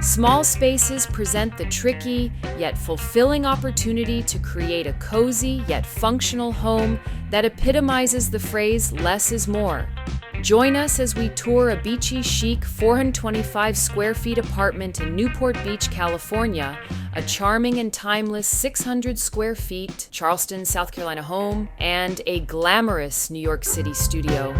Small spaces present the tricky yet fulfilling opportunity to create a cozy yet functional home that epitomizes the phrase less is more. Join us as we tour a beachy, chic 425 square feet apartment in Newport Beach, California, a charming and timeless 600 square feet Charleston, South Carolina home, and a glamorous New York City studio.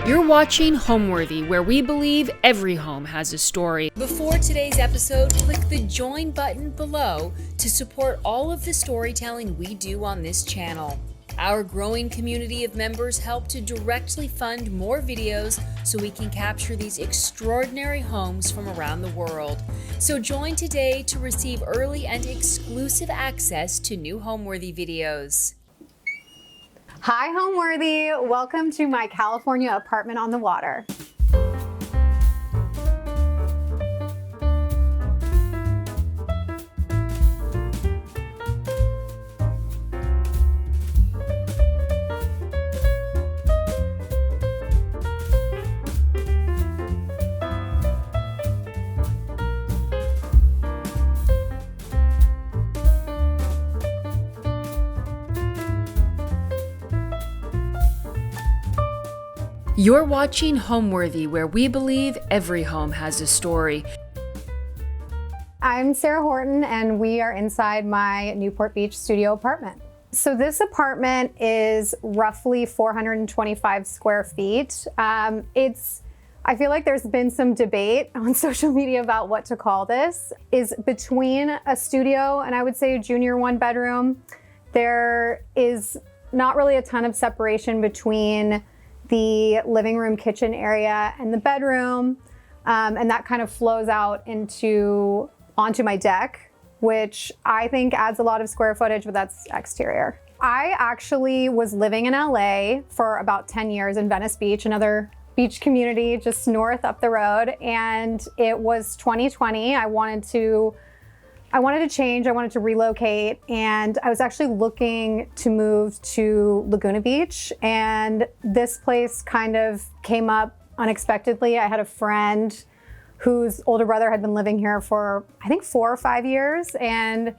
You're watching Homeworthy, where we believe every home has a story. Before today's episode, click the join button below to support all of the storytelling we do on this channel. Our growing community of members help to directly fund more videos so we can capture these extraordinary homes from around the world. So join today to receive early and exclusive access to new Homeworthy videos. Hi, Homeworthy. Welcome to my California apartment on the water. You're watching Homeworthy, where we believe every home has a story. I'm Sarah Horton, and we are inside my Newport Beach studio apartment. So this apartment is roughly 425 square feet. I feel like there's been some debate on social media about what to call this. Is between a studio and I would say a junior one bedroom. There is not really a ton of separation between the living room kitchen area and the bedroom, and that kind of flows out onto my deck, which I think adds a lot of square footage, but that's exterior. I actually was living in LA for about 10 years in Venice Beach, another beach community just north up the road, and it was 2020. I wanted to change, I wanted to relocate, and I was actually looking to move to Laguna Beach, and this place kind of came up unexpectedly. I had a friend whose older brother had been living here for, I think, 4 or 5 years, and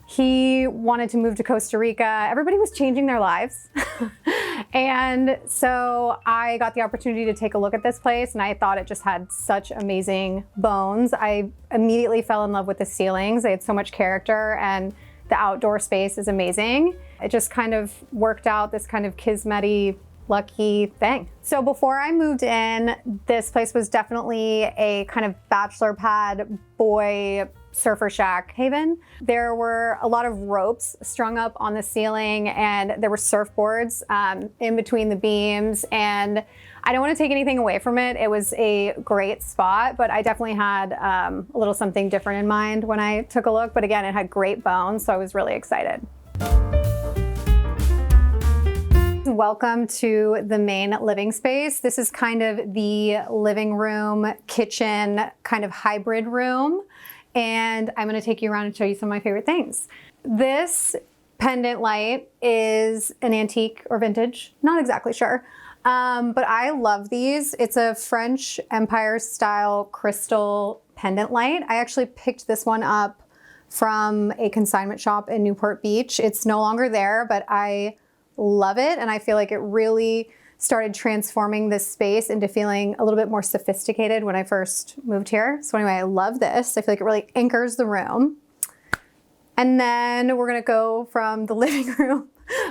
he wanted to move to Costa Rica. Everybody was changing their lives. And so I got the opportunity to take a look at this place, and I thought it just had such amazing bones. I immediately fell in love with the ceilings. They had so much character, and the outdoor space is amazing. It just kind of worked out, this kind of kismet-y, lucky thing. So before I moved in, this place was definitely a kind of bachelor pad, boy surfer shack haven. There were a lot of ropes strung up on the ceiling, and there were surfboards in between the beams, and I don't want to take anything away from it. It was a great spot, but I definitely had a little something different in mind when I took a look. But again, it had great bones, so I was really excited. Welcome to the main living space. This is kind of the living room, kitchen, kind of hybrid room. And I'm gonna take you around and show you some of my favorite things. This pendant light is an antique or vintage, not exactly sure. But I love these. It's a French Empire style crystal pendant light. I actually picked this one up from a consignment shop in Newport Beach. It's no longer there, but I love it. And I feel like it really started transforming this space into feeling a little bit more sophisticated when I first moved here. So anyway, I love this. I feel like it really anchors the room. And then we're gonna go from the living room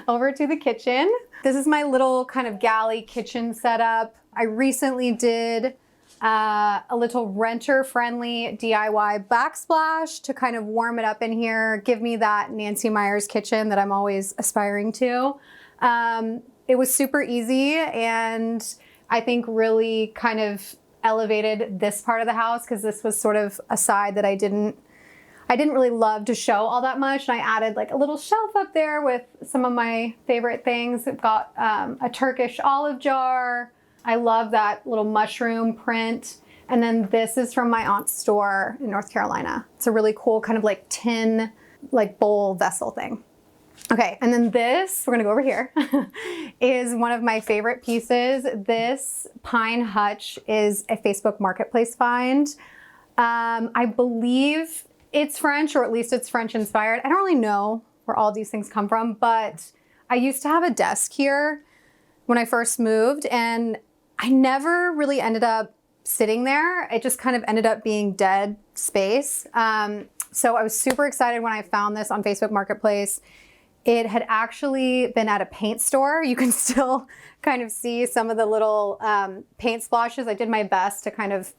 over to the kitchen. This is my little kind of galley kitchen setup. I recently did a little renter-friendly DIY backsplash to kind of warm it up in here, give me that Nancy Meyers kitchen that I'm always aspiring to. It was super easy, and I think really kind of elevated this part of the house, because this was sort of a side that I didn't really love to show all that much. And I added like a little shelf up there with some of my favorite things. I've got a Turkish olive jar. I love that little mushroom print And then this is from my aunt's store in North Carolina. It's a really cool kind of like tin, like bowl vessel thing. Okay, and then this, we're gonna go over here, is one of my favorite pieces. This pine hutch is a Facebook Marketplace find. I believe it's French, or at least it's French inspired. I don't really know where all these things come from, but I used to have a desk here when I first moved, and I never really ended up sitting there. It just kind of ended up being dead space. So I was super excited when I found this on Facebook Marketplace. It had actually been at a paint store. You can still kind of see some of the little paint splashes. I did my best to kind of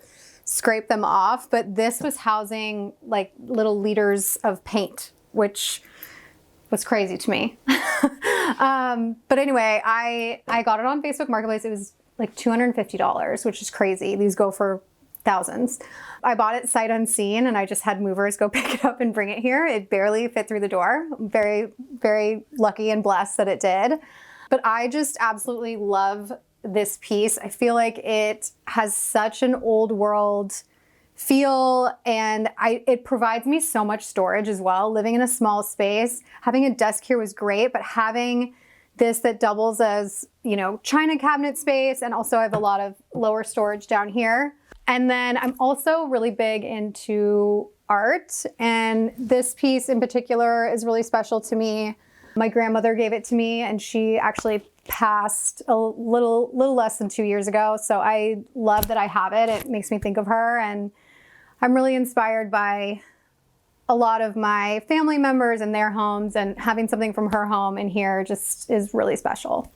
scrape them off, but this was housing like little liters of paint, which was crazy to me. But anyway, I got it on Facebook Marketplace. It was like $250, which is crazy. These go for thousands. I bought it sight unseen, and I just had movers go pick it up and bring it here. It barely fit through the door. I'm very, very lucky and blessed that it did. But I just absolutely love this piece. I feel like it has such an old world feel, and it provides me so much storage as well. Living in a small space, having a desk here was great, but having this that doubles as, you know, china cabinet space, and also I have a lot of lower storage down here. And then I'm also really big into art, and this piece in particular is really special to me. My grandmother gave it to me, and she actually passed a little less than 2 years ago. So I love that I have it. It makes me think of her, and I'm really inspired by a lot of my family members and their homes, and having something from her home in here just is really special.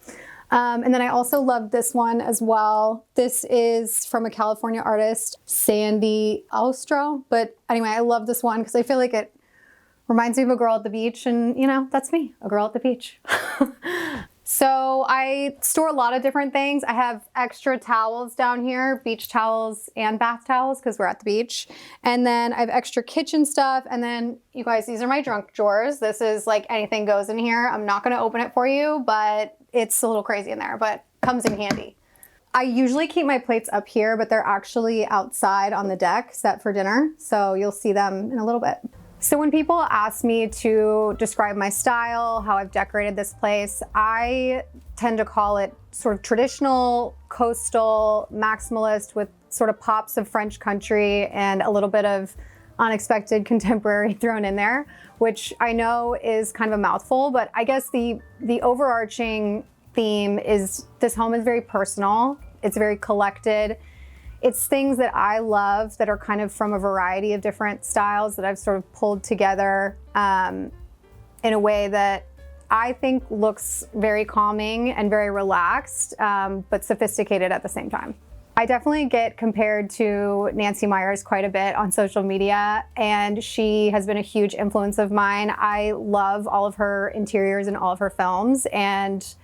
And then I also love this one as well. This is from a California artist, Sandy Austro. But anyway, I love this one because I feel like it reminds me of a girl at the beach, and you know, that's me, a girl at the beach. So I store a lot of different things. I have extra towels down here, beach towels and bath towels, because we're at the beach. And then I have extra kitchen stuff. And then you guys, these are my junk drawers. This is like anything goes in here. I'm not gonna open it for you, but it's a little crazy in there, but comes in handy. I usually keep my plates up here, but they're actually outside on the deck set for dinner. So you'll see them in a little bit. So when people ask me to describe my style, how I've decorated this place, I tend to call it sort of traditional, coastal, maximalist with sort of pops of French country and a little bit of unexpected contemporary thrown in there, which I know is kind of a mouthful, but I guess the overarching theme is this home is very personal. It's very collected. It's things that I love that are kind of from a variety of different styles that I've sort of pulled together in a way that I think looks very calming and very relaxed, but sophisticated at the same time. I definitely get compared to Nancy Meyers quite a bit on social media, and she has been a huge influence of mine. I love all of her interiors and all of her films, and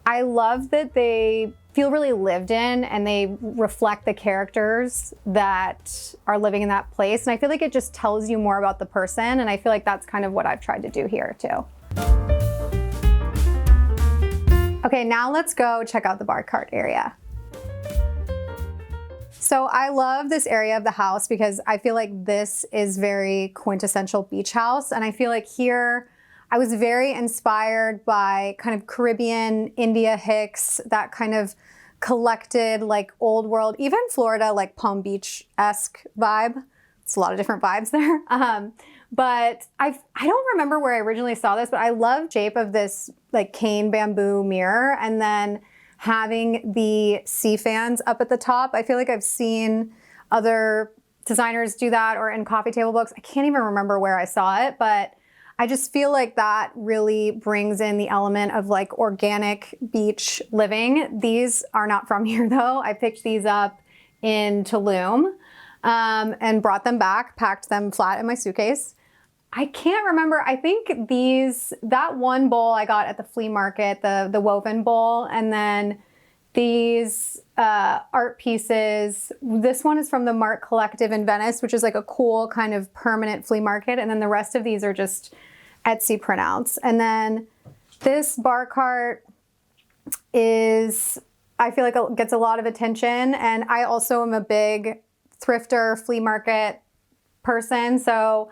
I love that they feel really lived in and they reflect the characters that are living in that place. And I feel like it just tells you more about the person, and I feel like that's kind of what I've tried to do here too. Okay, now let's go check out the bar cart area. So I love this area of the house because I feel like this is very quintessential beach house, and I feel like here I was very inspired by kind of Caribbean, India Hicks, that kind of collected, like old world, even Florida, like Palm Beach-esque vibe. It's a lot of different vibes there. But I don't remember where I originally saw this, but I love the shape of this like cane bamboo mirror, and then having the sea fans up at the top. I feel like I've seen other designers do that, or in coffee table books. I can't even remember where I saw it, but I just feel like that really brings in the element of like organic beach living. These are not from here though. I picked these up in Tulum and brought them back, packed them flat in my suitcase. I can't remember. I think that one bowl I got at the flea market, the woven bowl, and then these art pieces. This one is from the Mart Collective in Venice, which is like a cool kind of permanent flea market. And then the rest of these are just Etsy printouts. And then this bar cart I feel like it gets a lot of attention. And I also am a big thrifter, flea market person. So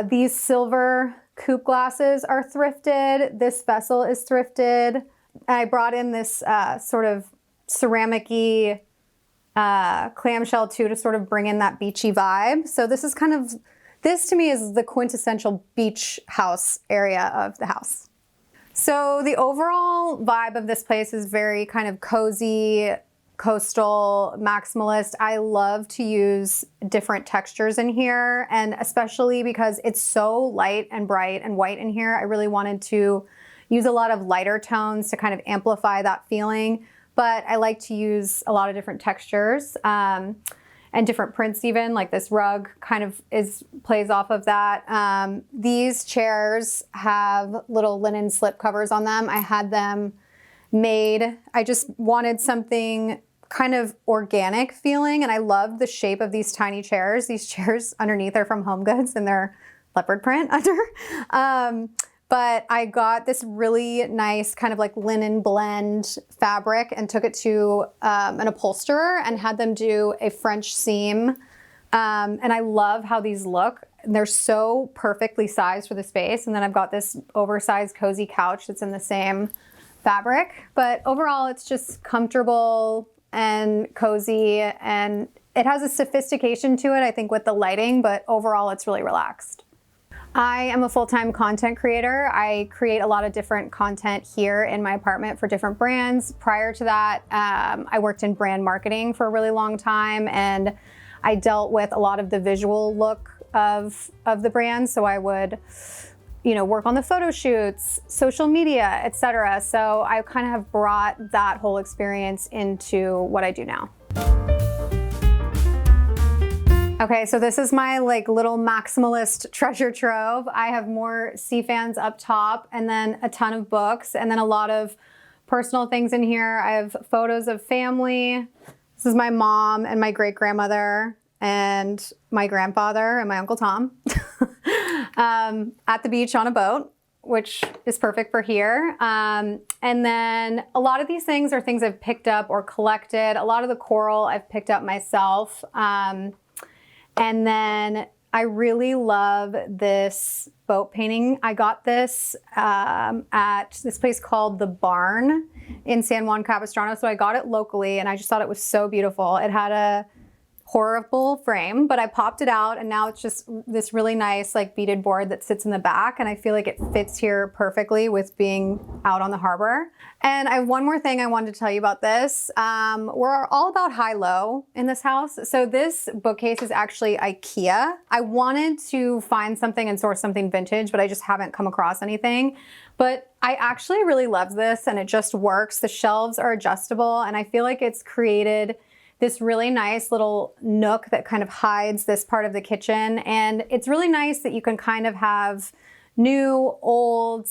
these silver coupe glasses are thrifted. This vessel is thrifted. I brought in this sort of ceramic-y clamshell too to sort of bring in that beachy vibe. So this is kind of, this to me is the quintessential beach house area of the house. So the overall vibe of this place is very kind of cozy, coastal, maximalist. I love to use different textures in here, and especially because it's so light and bright and white in here, I really wanted to use a lot of lighter tones to kind of amplify that feeling. But I like to use a lot of different textures and different prints even, like this rug kind of plays off of that. These chairs have little linen slip covers on them. I had them made. I just wanted something kind of organic feeling, and I love the shape of these tiny chairs. These chairs underneath are from HomeGoods and they're leopard print under. But I got this really nice kind of like linen blend fabric and took it to an upholsterer and had them do a French seam. And I love how these look. They're so perfectly sized for the space. And then I've got this oversized cozy couch that's in the same fabric. But overall, it's just comfortable and cozy, and it has a sophistication to it, I think, with the lighting, but overall it's really relaxed. I am a full-time content creator. I create a lot of different content here in my apartment for different brands. Prior to that, I worked in brand marketing for a really long time, and I dealt with a lot of the visual look of the brand. So I would, work on the photo shoots, social media, etc. So I kind of have brought that whole experience into what I do now. Okay, so this is my little maximalist treasure trove. I have more sea fans up top, and then a ton of books, and then a lot of personal things in here. I have photos of family. This is my mom and my great-grandmother and my grandfather and my Uncle Tom at the beach on a boat, which is perfect for here. And then a lot of these things are things I've picked up or collected. A lot of the coral I've picked up myself. And then I really love this boat painting. I got this at this place called The Barn in San Juan Capistrano. So I got it locally, and I just thought it was so beautiful. It had a horrible frame, but I popped it out, and now it's just this really nice beaded board that sits in the back, and I feel like it fits here perfectly with being out on the harbor. And I have one more thing I wanted to tell you about this. We're all about high-low in this house. So this bookcase is actually IKEA. I wanted to find something and source something vintage, but I just haven't come across anything. But I actually really love this, and it just works. The shelves are adjustable, and I feel like it's created this really nice little nook that kind of hides this part of the kitchen. And it's really nice that you can kind of have new, old,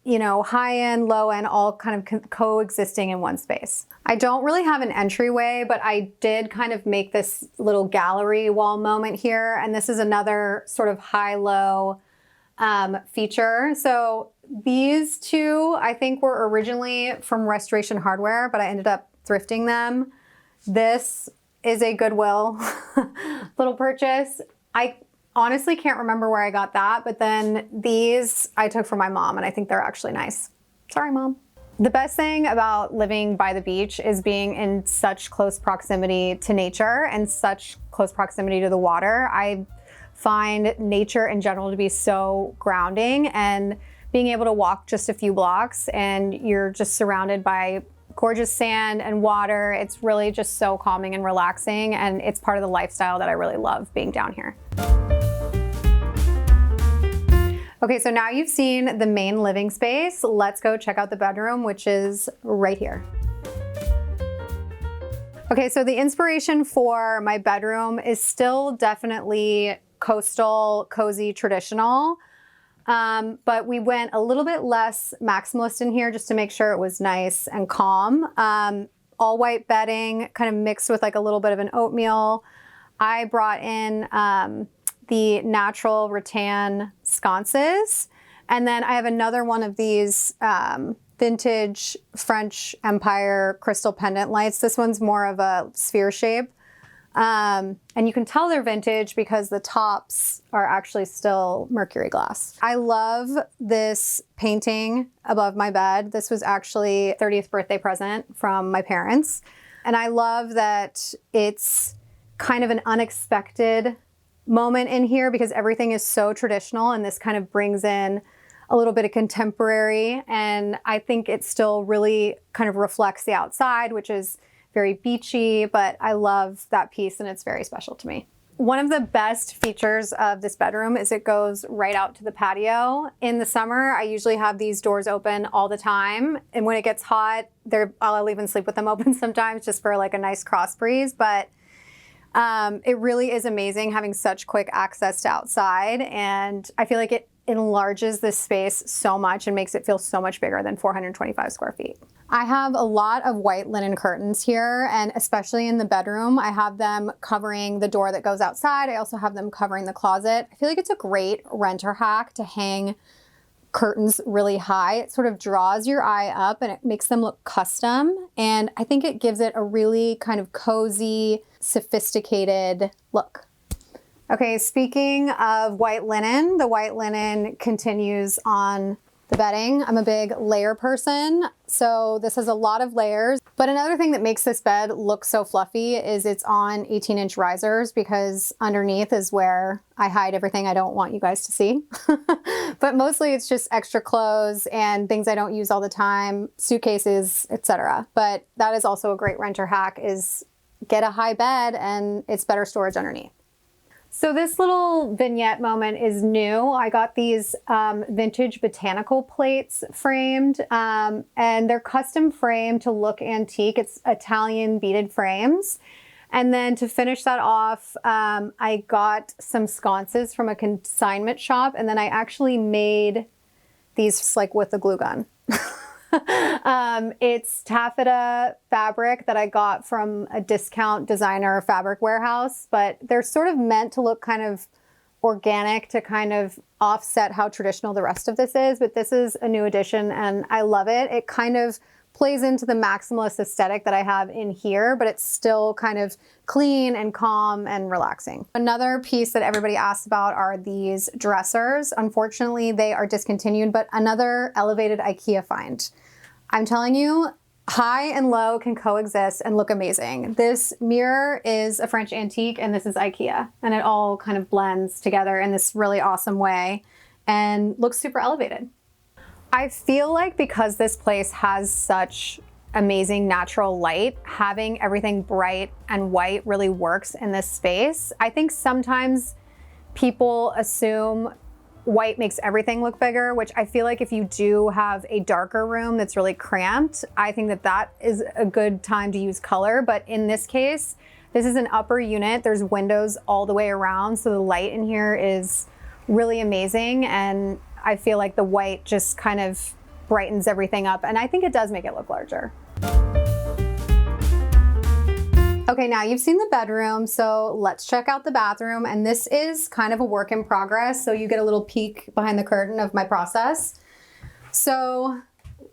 high-end, low-end, all kind of coexisting in one space. I don't really have an entryway, but I did kind of make this little gallery wall moment here. And this is another sort of high-low feature. So these two, I think, were originally from Restoration Hardware, but I ended up thrifting them. This is a Goodwill little purchase. I honestly can't remember where I got that, but then these I took from my mom, and I think they're actually nice. Sorry, Mom. The best thing about living by the beach is being in such close proximity to nature and such close proximity to the water. I find nature in general to be so grounding, and being able to walk just a few blocks and you're just surrounded by gorgeous sand and water. It's really just so calming and relaxing, and it's part of the lifestyle that I really love being down here. Okay, so now you've seen the main living space. Let's go check out the bedroom, which is right here. Okay, so the inspiration for my bedroom is still definitely coastal, cozy, traditional. But we went a little bit less maximalist in here just to make sure it was nice and calm. All white bedding, kind of mixed with a little bit of an oatmeal. I brought in the natural rattan sconces. And then I have another one of these vintage French Empire crystal pendant lights. This one's more of a sphere shape. And you can tell they're vintage because the tops are actually still mercury glass. I love this painting above my bed. This was actually a 30th birthday present from my parents. And I love that it's kind of an unexpected moment in here because everything is so traditional, and this kind of brings in a little bit of contemporary. And I think it still really kind of reflects the outside, which is very beachy, but I love that piece and it's very special to me. One of the best features of this bedroom is it goes right out to the patio. In the summer, I usually have these doors open all the time. And when it gets hot, I'll even sleep with them open sometimes just for like a nice cross breeze. But it really is amazing having such quick access to outside. And I feel like it enlarges this space so much and makes it feel so much bigger than 425 square feet. I have a lot of white linen curtains here, and especially in the bedroom, I have them covering the door that goes outside. I also have them covering the closet. I feel like it's a great renter hack to hang curtains really high. It sort of draws your eye up and it makes them look custom. And I think it gives it a really kind of cozy, sophisticated look. Okay, speaking of white linen, the white linen continues on the bedding. I'm a big layer person, so this has a lot of layers. But another thing that makes this bed look so fluffy is it's on 18-inch risers, because underneath is where I hide everything I don't want you guys to see. But mostly it's just extra clothes and things I don't use all the time, suitcases, etc. But that is also a great renter hack, is get a high bed and it's better storage underneath. So this little vignette moment is new. I got these vintage botanical plates framed, and they're custom framed to look antique. It's Italian beaded frames. And then to finish that off, I got some sconces from a consignment shop, and then I actually made these like with a glue gun. It's taffeta fabric that I got from a discount designer fabric warehouse, but they're sort of meant to look kind of organic to kind of offset how traditional the rest of this is. But this is a new addition and I love it. It kind of plays into the maximalist aesthetic that I have in here, but it's still kind of clean and calm and relaxing. Another piece that everybody asks about are these dressers. Unfortunately, they are discontinued, but another elevated IKEA find. I'm telling you, high and low can coexist and look amazing. This mirror is a French antique and this is IKEA, and it all kind of blends together in this really awesome way and looks super elevated. I feel like because this place has such amazing natural light, having everything bright and white really works in this space. I think sometimes people assume white makes everything look bigger, which I feel like if you do have a darker room that's really cramped, I think that that is a good time to use color. But in this case, this is an upper unit. There's windows all the way around, so the light in here is really amazing, and I feel like the white just kind of brightens everything up, and I think it does make it look larger. Okay, now you've seen the bedroom, so let's check out the bathroom, and this is kind of a work in progress, so you get a little peek behind the curtain of my process. So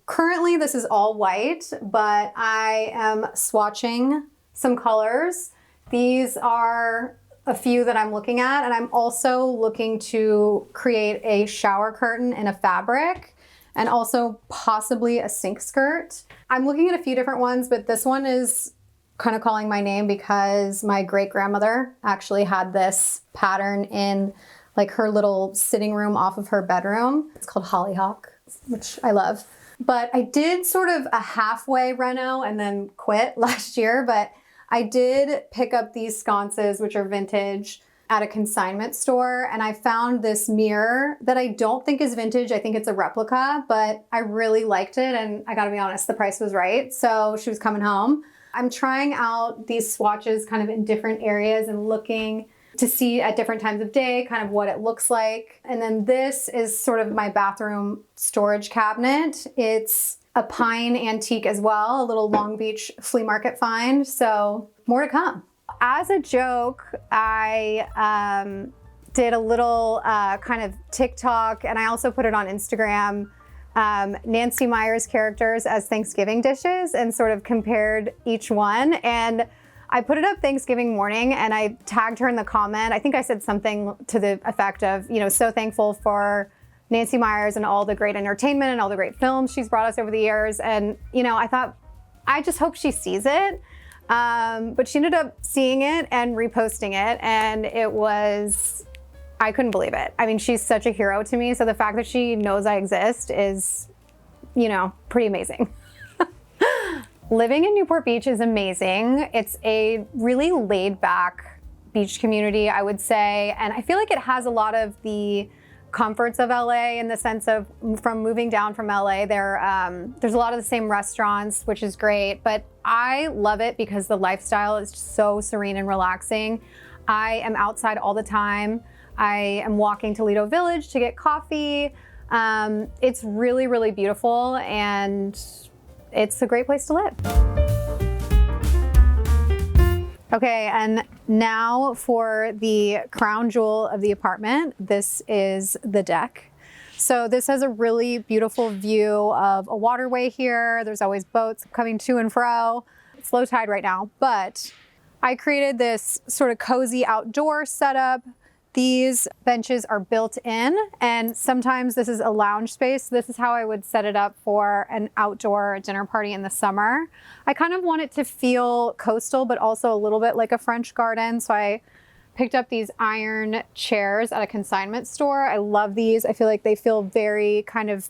currently this is all white, but I am swatching some colors. These are a few that I'm looking at, and I'm also looking to create a shower curtain in a fabric and also possibly a sink skirt. I'm looking at a few different ones, but this one is kind of calling my name because my great-grandmother actually had this pattern in like her little sitting room off of her bedroom. It's called Hollyhock, which I love. But I did sort of a halfway reno and then quit last year, but I did pick up these sconces, which are vintage, at a consignment store, and I found this mirror that I don't think is vintage. I think it's a replica, but I really liked it, and I gotta be honest, the price was right, so she was coming home. I'm trying out these swatches kind of in different areas and looking to see at different times of day kind of what it looks like. And then this is sort of my bathroom storage cabinet. It's a pine antique as well, a little Long Beach flea market find, so more to come. As a joke, I did a little kind of TikTok, and I also put it on Instagram, Nancy Meyer's characters as Thanksgiving dishes, and sort of compared each one. And I put it up Thanksgiving morning and I tagged her in the comment. I think I said something to the effect of, so thankful for Nancy Meyers and all the great entertainment and all the great films she's brought us over the years. And, I thought, I just hope she sees it. But she ended up seeing it and reposting it. And I couldn't believe it. I mean, she's such a hero to me. So the fact that she knows I exist is, pretty amazing. Living in Newport Beach is amazing. It's a really laid back beach community, I would say. And I feel like it has a lot of the comforts of LA in the sense of from moving down from LA, there's a lot of the same restaurants, which is great, but I love it because the lifestyle is so serene and relaxing. I am outside all the time. I am walking to Lido Village to get coffee. It's really, really beautiful and it's a great place to live. Okay, and now for the crown jewel of the apartment. This is the deck. So this has a really beautiful view of a waterway here. There's always boats coming to and fro. It's low tide right now, but I created this sort of cozy outdoor setup. These benches are built in, and sometimes this is a lounge space. This is how I would set it up for an outdoor dinner party in the summer. I kind of want it to feel coastal, but also a little bit like a French garden. So I picked up these iron chairs at a consignment store. I love these. I feel like they feel very kind of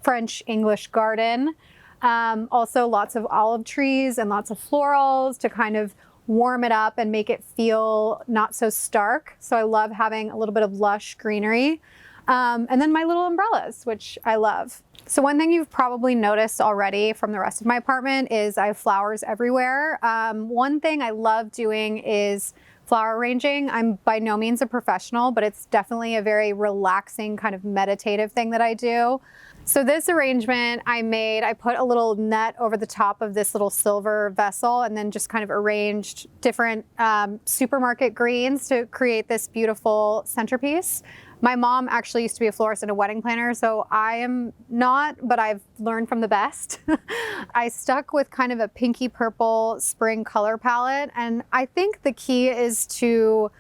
French English garden. Also lots of olive trees and lots of florals to kind of warm it up and make it feel not so stark. So I love having a little bit of lush greenery. And then my little umbrellas, which I love. So one thing you've probably noticed already from the rest of my apartment is I have flowers everywhere. One thing I love doing is flower arranging. I'm by no means a professional, but it's definitely a very relaxing kind of meditative thing that I do. So this arrangement I put a little net over the top of this little silver vessel and then just kind of arranged different supermarket greens to create this beautiful centerpiece. My mom actually used to be a florist and a wedding planner, so I am not, but I've learned from the best. I stuck with kind of a pinky purple spring color palette, and I think the key is to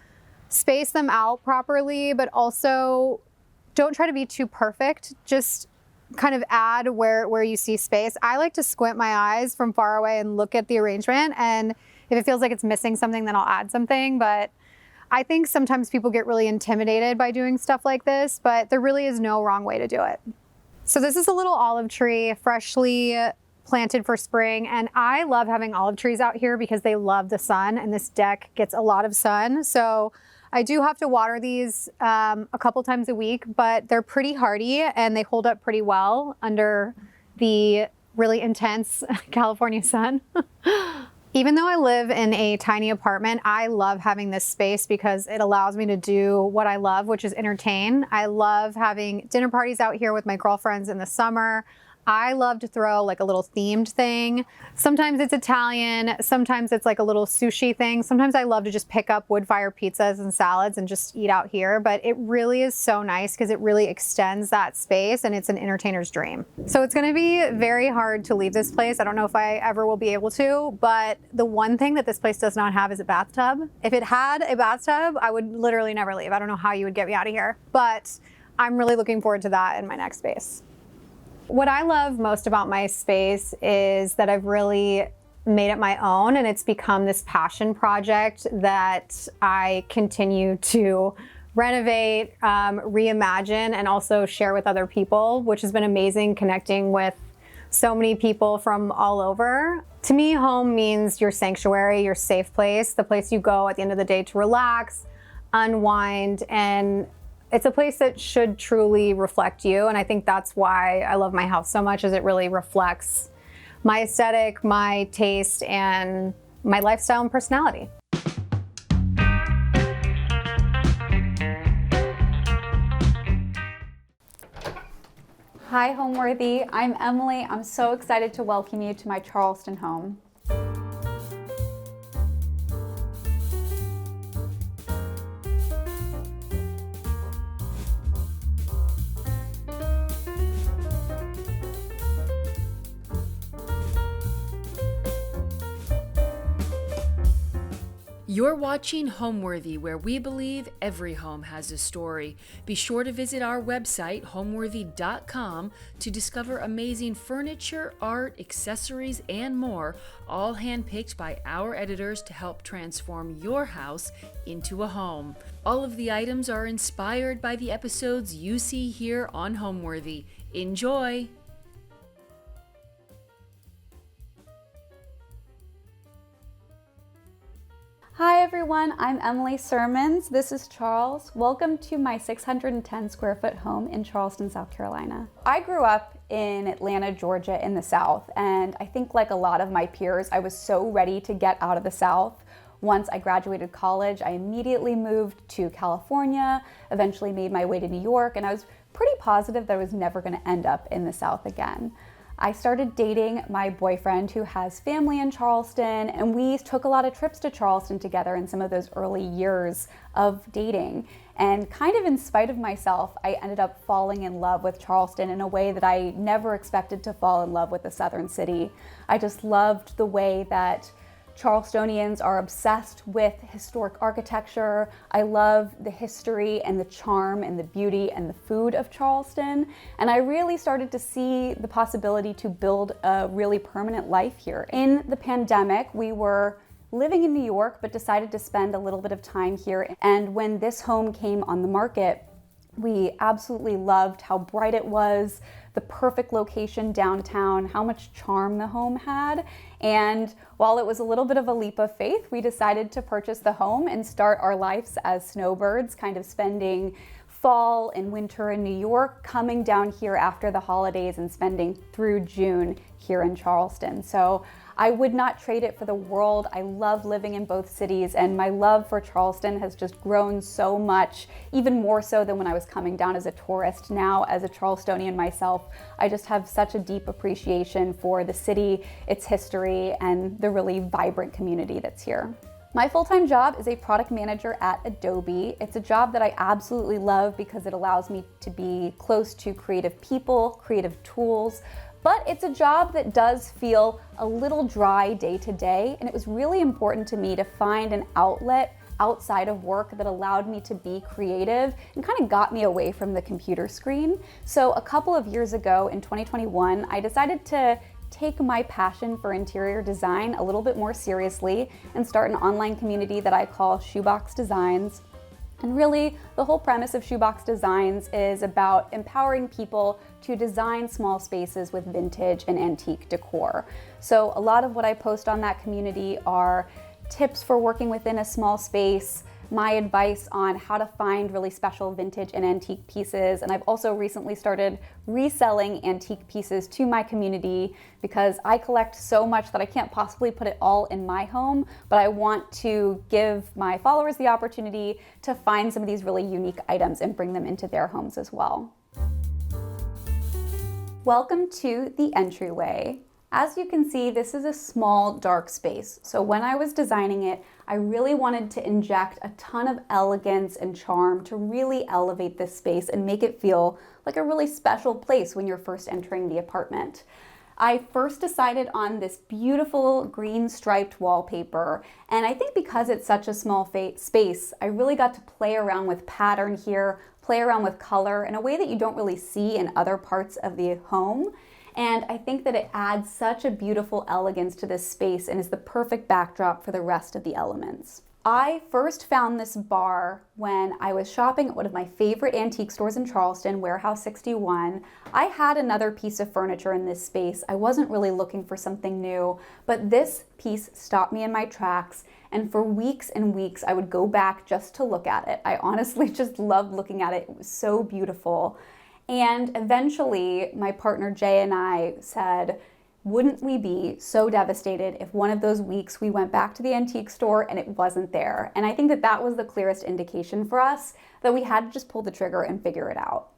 space them out properly, but also don't try to be too perfect. Just kind of add where you see space. I like to squint my eyes from far away and look at the arrangement, and if it feels like it's missing something, then I'll add something. But I think sometimes people get really intimidated by doing stuff like this, but there really is no wrong way to do it. So this is a little olive tree, freshly planted for spring, and I love having olive trees out here because they love the sun, and this deck gets a lot of sun. So I do have to water these a couple times a week, but they're pretty hardy and they hold up pretty well under the really intense California sun. Even though I live in a tiny apartment, I love having this space because it allows me to do what I love, which is entertain. I love having dinner parties out here with my girlfriends in the summer. I love to throw like a little themed thing. Sometimes it's Italian, sometimes it's like a little sushi thing. Sometimes I love to just pick up wood fire pizzas and salads and just eat out here, but it really is so nice because it really extends that space and it's an entertainer's dream. So it's gonna be very hard to leave this place. I don't know if I ever will be able to, but the one thing that this place does not have is a bathtub. If it had a bathtub, I would literally never leave. I don't know how you would get me out of here, but I'm really looking forward to that in my next space. What I love most about my space is that I've really made it my own, and it's become this passion project that I continue to renovate, reimagine, and also share with other people, which has been amazing, connecting with so many people from all over. To me, home means your sanctuary, your safe place, the place you go at the end of the day to relax, unwind, and it's a place that should truly reflect you. And I think that's why I love my house so much, is it really reflects my aesthetic, my taste, and my lifestyle and personality. Hi, Homeworthy. I'm Emily. I'm so excited to welcome you to my Charleston home. You're watching Homeworthy, where we believe every home has a story. Be sure to visit our website, homeworthy.com, to discover amazing furniture, art, accessories, and more, all handpicked by our editors to help transform your house into a home. All of the items are inspired by the episodes you see here on Homeworthy. Enjoy! Hi everyone, I'm Emily Sermons. This is Charles. Welcome to my 610 square foot home in Charleston, South Carolina. I grew up in Atlanta, Georgia in the South, and I think like a lot of my peers, I was so ready to get out of the South. Once I graduated college, I immediately moved to California, eventually made my way to New York, and I was pretty positive that I was never going to end up in the South again. I started dating my boyfriend who has family in Charleston, and we took a lot of trips to Charleston together in some of those early years of dating. And kind of in spite of myself, I ended up falling in love with Charleston in a way that I never expected to fall in love with a southern city. I just loved the way that Charlestonians are obsessed with historic architecture. I love the history and the charm and the beauty and the food of Charleston. And I really started to see the possibility to build a really permanent life here. In the pandemic, we were living in New York, but decided to spend a little bit of time here. And when this home came on the market, we absolutely loved how bright it was, the perfect location downtown, how much charm the home had. And while it was a little bit of a leap of faith, we decided to purchase the home and start our lives as snowbirds, kind of spending fall and winter in New York, coming down here after the holidays and spending through June here in Charleston. So I would not trade it for the world. I love living in both cities, and my love for Charleston has just grown so much, even more so than when I was coming down as a tourist. Now, as a Charlestonian myself, I just have such a deep appreciation for the city, its history, and the really vibrant community that's here. My full-time job is a product manager at Adobe. It's a job that I absolutely love because it allows me to be close to creative people, creative tools, but it's a job that does feel a little dry day to day, and it was really important to me to find an outlet outside of work that allowed me to be creative and kind of got me away from the computer screen. So a couple of years ago in 2021, I decided to take my passion for interior design a little bit more seriously and start an online community that I call Shoebox Designs. And really, the whole premise of Shoebox Designs is about empowering people to design small spaces with vintage and antique decor. So a lot of what I post on that community are tips for working within a small space, my advice on how to find really special vintage and antique pieces. And I've also recently started reselling antique pieces to my community because I collect so much that I can't possibly put it all in my home, but I want to give my followers the opportunity to find some of these really unique items and bring them into their homes as well. Welcome to the entryway. As you can see, this is a small, dark space. So when I was designing it, I really wanted to inject a ton of elegance and charm to really elevate this space and make it feel like a really special place when you're first entering the apartment. I first decided on this beautiful green striped wallpaper, and I think because it's such a small space, I really got to play around with pattern here, play around with color in a way that you don't really see in other parts of the home. And I think that it adds such a beautiful elegance to this space and is the perfect backdrop for the rest of the elements. I first found this bar when I was shopping at one of my favorite antique stores in Charleston, Warehouse 61. I had another piece of furniture in this space. I wasn't really looking for something new, but this piece stopped me in my tracks. And for weeks and weeks, I would go back just to look at it. I honestly just loved looking at it. It was so beautiful. And eventually, my partner Jay and I said, wouldn't we be so devastated if one of those weeks we went back to the antique store and it wasn't there? And I think that that was the clearest indication for us that we had to just pull the trigger and figure it out.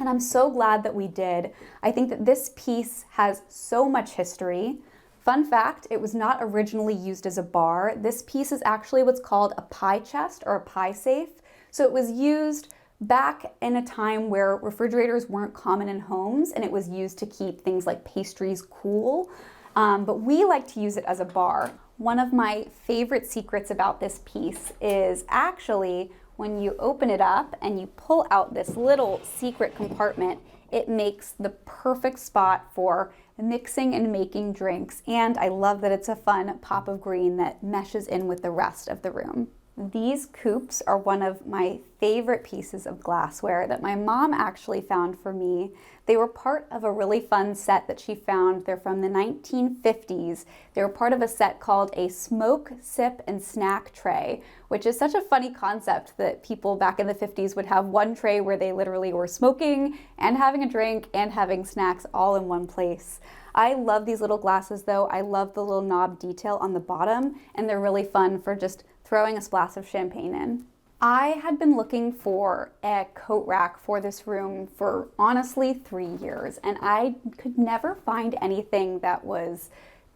And I'm so glad that we did. I think that this piece has so much history. Fun fact, it was not originally used as a bar. This piece is actually what's called a pie chest or a pie safe. So it was used back in a time where refrigerators weren't common in homes, and it was used to keep things like pastries cool. But we like to use it as a bar. One of my favorite secrets about this piece is actually when you open it up and you pull out this little secret compartment, it makes the perfect spot for mixing and making drinks. And I love that it's a fun pop of green that meshes in with the rest of the room. These coupes are one of my favorite pieces of glassware that my mom actually found for me. They were part of a really fun set that she found. They're from the 1950s. They were part of a set called a smoke, sip, and snack tray, which is such a funny concept that people back in the 50s would have one tray where they literally were smoking and having a drink and having snacks all in one place. I love these little glasses though. I love the little knob detail on the bottom, and they're really fun for just throwing a splash of champagne in. I had been looking for a coat rack for this room for honestly 3 years, and I could never find anything that was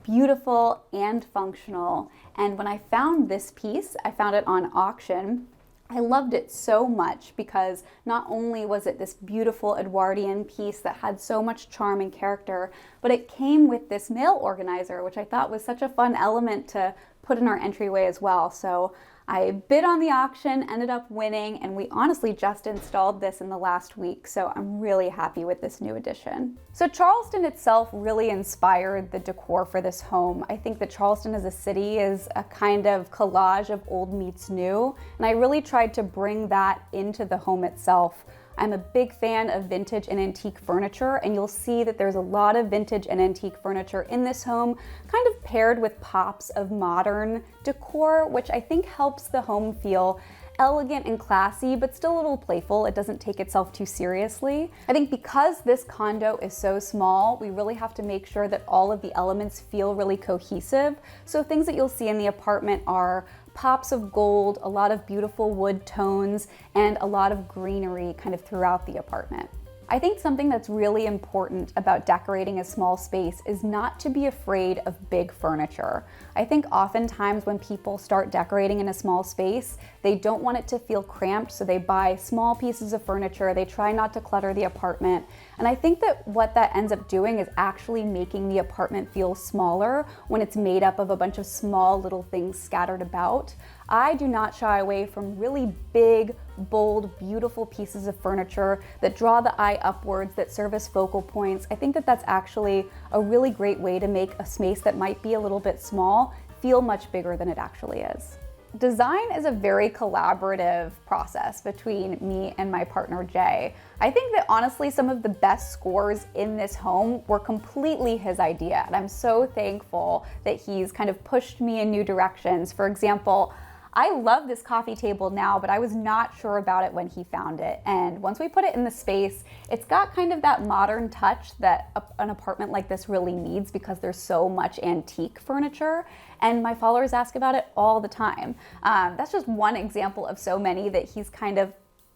beautiful and functional. And when I found this piece, I found it on auction. I loved it so much because not only was it this beautiful Edwardian piece that had so much charm and character, but it came with this mail organizer, which I thought was such a fun element to put in our entryway as well. So I bid on the auction, ended up winning, and we honestly just installed this in the last week, so I'm really happy with this new addition. So Charleston itself really inspired the decor for this home. I think that Charleston as a city is a kind of collage of old meets new, and I really tried to bring that into the home itself. I'm a big fan of vintage and antique furniture, and you'll see that there's a lot of vintage and antique furniture in this home, kind of paired with pops of modern decor, which I think helps the home feel elegant and classy, but still a little playful. It doesn't take itself too seriously. I think because this condo is so small, we really have to make sure that all of the elements feel really cohesive. So things that you'll see in the apartment are pops of gold, a lot of beautiful wood tones, and a lot of greenery kind of throughout the apartment. I think something that's really important about decorating a small space is not to be afraid of big furniture. I think oftentimes when people start decorating in a small space, they don't want it to feel cramped, so they buy small pieces of furniture, they try not to clutter the apartment. And I think that what that ends up doing is actually making the apartment feel smaller when it's made up of a bunch of small little things scattered about. I do not shy away from really big, bold, beautiful pieces of furniture that draw the eye upwards, that serve as focal points. I think that that's actually a really great way to make a space that might be a little bit small feel much bigger than it actually is. Design is a very collaborative process between me and my partner Jay. I think that honestly some of the best scores in this home were completely his idea, and I'm so thankful that he's kind of pushed me in new directions. For example, I love this coffee table now, but I was not sure about it when he found it. And once we put it in the space, it's got kind of that modern touch that an apartment like this really needs because there's so much antique furniture. And my followers ask about it all the time. That's just one example of so many that he's kind of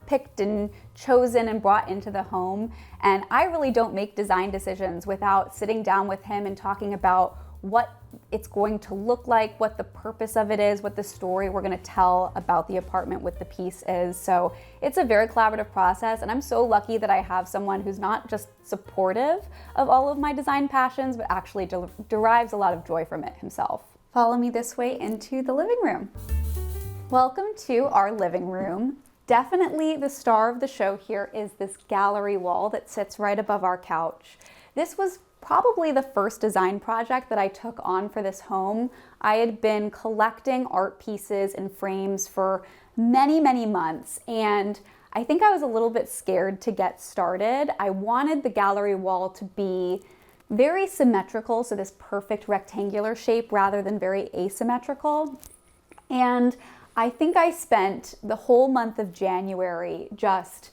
picked and chosen and brought into the home. And I really don't make design decisions without sitting down with him and talking about what it's going to look like, what the purpose of it is, what the story we're going to tell about the apartment with the piece is. So it's a very collaborative process, and I'm so lucky that I have someone who's not just supportive of all of my design passions, but actually derives a lot of joy from it himself. Follow me this way into the living room. Welcome to our living room. Definitely the star of the show here is this gallery wall that sits right above our couch. This was probably the first design project that I took on for this home. I had been collecting art pieces and frames for many, many months, and I think I was a little bit scared to get started. I wanted the gallery wall to be very symmetrical, so this perfect rectangular shape rather than very asymmetrical. And I think I spent the whole month of January just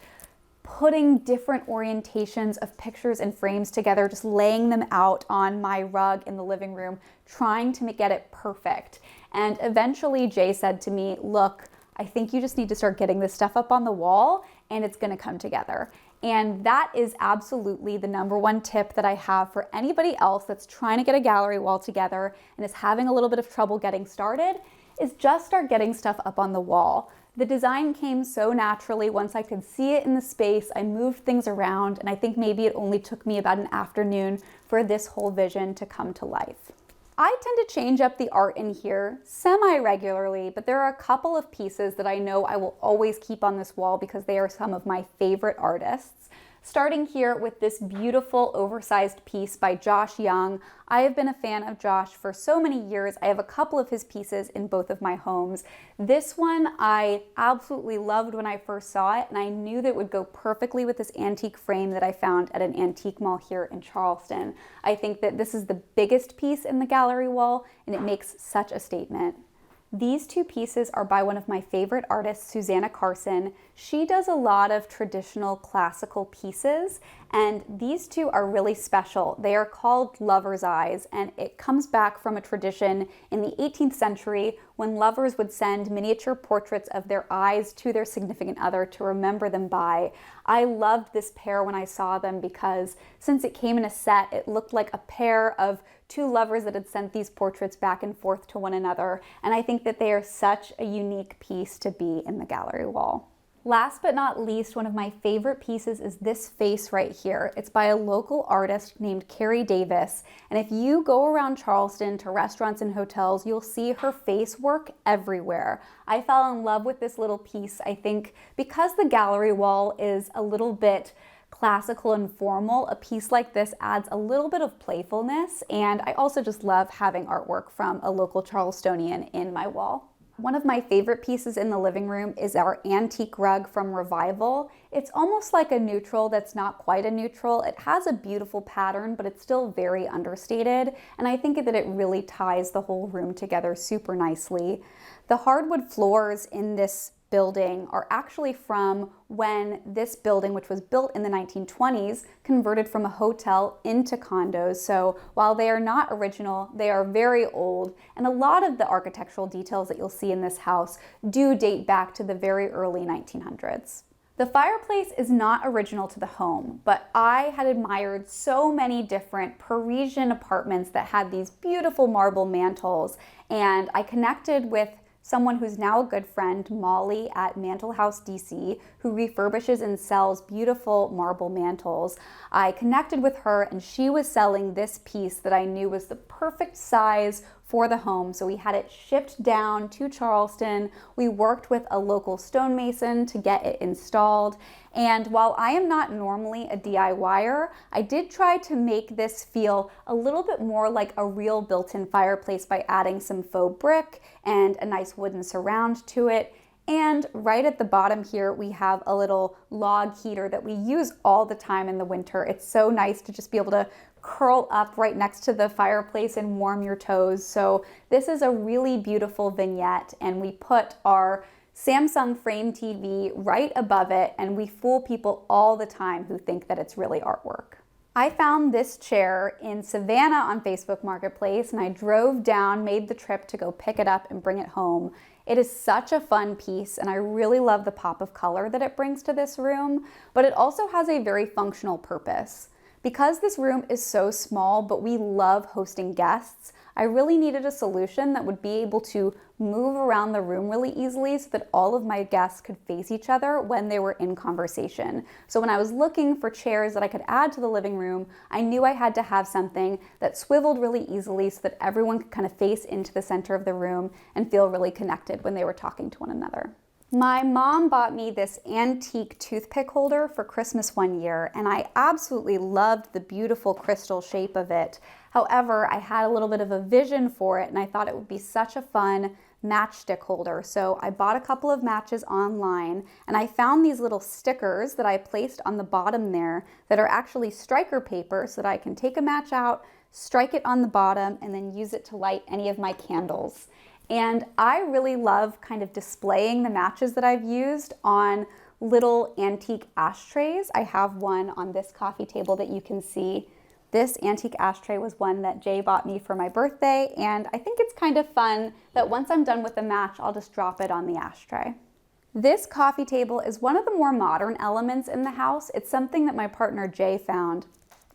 putting different orientations of pictures and frames together, just laying them out on my rug in the living room, trying to get it perfect. And eventually Jay said to me, look, I think you just need to start getting this stuff up on the wall and it's gonna come together. And that is absolutely the number one tip that I have for anybody else that's trying to get a gallery wall together and is having a little bit of trouble getting started, is just start getting stuff up on the wall. The design came so naturally once I could see it in the space. I moved things around, and I think maybe it only took me about an afternoon for this whole vision to come to life. I tend to change up the art in here semi-regularly, but there are a couple of pieces that I know I will always keep on this wall because they are some of my favorite artists. Starting here with this beautiful oversized piece by Josh Young. I have been a fan of Josh for so many years. I have a couple of his pieces in both of my homes. This one I absolutely loved when I first saw it, and I knew that it would go perfectly with this antique frame that I found at an antique mall here in Charleston. I think that this is the biggest piece in the gallery wall, and it makes such a statement. These two pieces are by one of my favorite artists, Susanna Carson. She does a lot of traditional classical pieces, and these two are really special. They are called Lover's Eyes, and it comes back from a tradition in the 18th century when lovers would send miniature portraits of their eyes to their significant other to remember them by. I loved this pair when I saw them because since it came in a set, it looked like a pair of two lovers that had sent these portraits back and forth to one another, and I think that they are such a unique piece to be in the gallery wall. Last but not least, one of my favorite pieces is this face right here. It's by a local artist named Carrie Davis, and if you go around Charleston to restaurants and hotels, you'll see her face work everywhere. I fell in love with this little piece, I think, because the gallery wall is a little bit classical and formal. A piece like this adds a little bit of playfulness, and I also just love having artwork from a local Charlestonian in my wall. One of my favorite pieces in the living room is our antique rug from Revival. It's almost like a neutral that's not quite a neutral. It has a beautiful pattern, but it's still very understated, and I think that it really ties the whole room together super nicely. The hardwood floors in this building are actually from when this building, which was built in the 1920s, converted from a hotel into condos. So while they are not original, they are very old, and a lot of the architectural details that you'll see in this house do date back to the very early 1900s. The fireplace is not original to the home, but I had admired so many different Parisian apartments that had these beautiful marble mantles, and I connected with someone who's now a good friend, Molly at Mantle House DC, who refurbishes and sells beautiful marble mantles. I connected with her, and she was selling this piece that I knew was the perfect size for the home. So we had it shipped down to Charleston. We worked with a local stonemason to get it installed. And while I am not normally a DIYer, I did try to make this feel a little bit more like a real built-in fireplace by adding some faux brick and a nice wooden surround to it. And right at the bottom here, we have a little log heater that we use all the time in the winter. It's so nice to just be able to curl up right next to the fireplace and warm your toes. So this is a really beautiful vignette, and we put our Samsung frame TV right above it, and we fool people all the time who think that it's really artwork. I found this chair in Savannah on Facebook Marketplace, and I drove down, made the trip to go pick it up and bring it home. It is such a fun piece, and I really love the pop of color that it brings to this room, but it also has a very functional purpose. Because this room is so small, but we love hosting guests, I really needed a solution that would be able to move around the room really easily so that all of my guests could face each other when they were in conversation. So when I was looking for chairs that I could add to the living room, I knew I had to have something that swiveled really easily so that everyone could kind of face into the center of the room and feel really connected when they were talking to one another. My mom bought me this antique toothpick holder for Christmas one year, and I absolutely loved the beautiful crystal shape of it. However, I had a little bit of a vision for it, and I thought it would be such a fun matchstick holder. So I bought a couple of matches online, and I found these little stickers that I placed on the bottom there that are actually striker paper so that I can take a match out, strike it on the bottom, and then use it to light any of my candles. And I really love kind of displaying the matches that I've used on little antique ashtrays. I have one on this coffee table that you can see. This antique ashtray was one that Jay bought me for my birthday, and I think it's kind of fun that once I'm done with the match, I'll just drop it on the ashtray. This coffee table is one of the more modern elements in the house. It's something that my partner Jay found,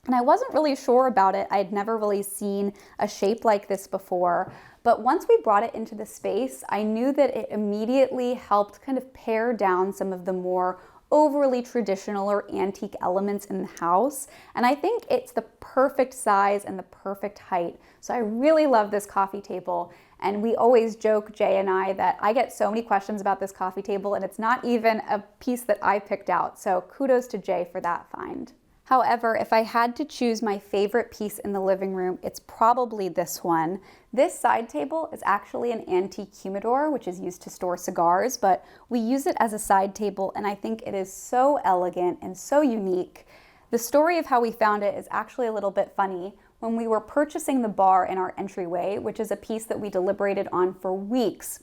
and I wasn't really sure about it. I had never really seen a shape like this before. But once we brought it into the space, I knew that it immediately helped kind of pare down some of the more overly traditional or antique elements in the house. And I think it's the perfect size and the perfect height. So I really love this coffee table. And we always joke, Jay and I, that I get so many questions about this coffee table and it's not even a piece that I picked out. So kudos to Jay for that find. However, if I had to choose my favorite piece in the living room, it's probably this one. This side table is actually an antique humidor, which is used to store cigars, but we use it as a side table and I think it is so elegant and so unique. The story of how we found it is actually a little bit funny. When we were purchasing the bar in our entryway, which is a piece that we deliberated on for weeks,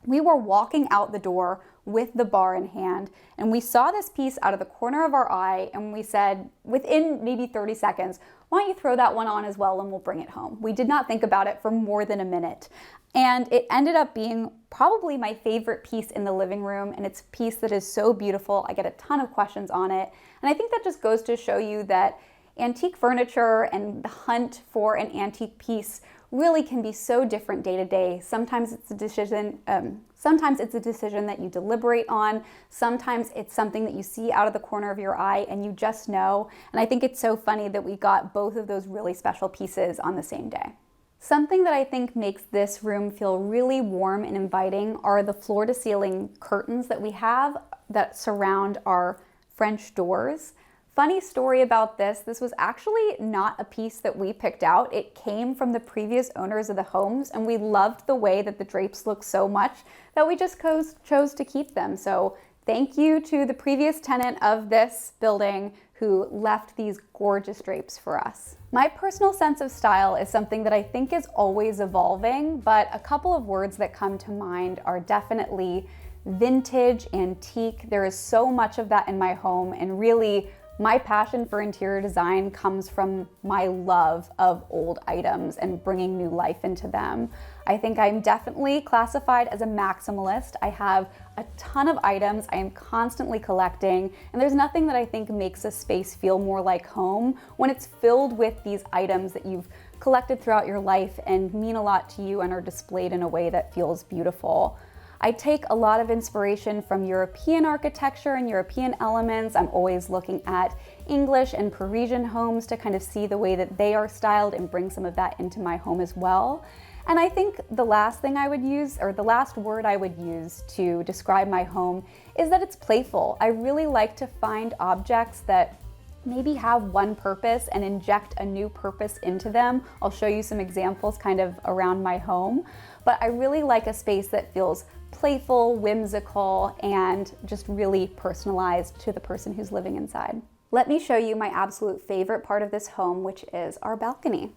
we were walking out the door with the bar in hand and we saw this piece out of the corner of our eye and we said, within maybe 30 seconds, why don't you throw that one on as well and we'll bring it home. We did not think about it for more than a minute. And it ended up being probably my favorite piece in the living room, and it's a piece that is so beautiful. I get a ton of questions on it. And I think that just goes to show you that antique furniture and the hunt for an antique piece really can be so different day to day. Sometimes it's a decision that you deliberate on. Sometimes it's something that you see out of the corner of your eye and you just know. And I think it's so funny that we got both of those really special pieces on the same day. Something that I think makes this room feel really warm and inviting are the floor to ceiling curtains that we have that surround our French doors. Funny story about this was actually not a piece that we picked out. It came from the previous owners of the homes and we loved the way that the drapes look so much that we just chose to keep them. So thank you to the previous tenant of this building who left these gorgeous drapes for us. My personal sense of style is something that I think is always evolving, but a couple of words that come to mind are definitely vintage, antique. There is so much of that in my home, and really my passion for interior design comes from my love of old items and bringing new life into them. I think I'm definitely classified as a maximalist. I have a ton of items I am constantly collecting, and there's nothing that I think makes a space feel more like home when it's filled with these items that you've collected throughout your life and mean a lot to you and are displayed in a way that feels beautiful. I take a lot of inspiration from European architecture and European elements. I'm always looking at English and Parisian homes to kind of see the way that they are styled and bring some of that into my home as well. And I think the last thing I would use, or the last word I would use to describe my home, is that it's playful. I really like to find objects that maybe have one purpose and inject a new purpose into them. I'll show you some examples kind of around my home, but I really like a space that feels playful, whimsical, and just really personalized to the person who's living inside. Let me show you my absolute favorite part of this home, which is our balcony.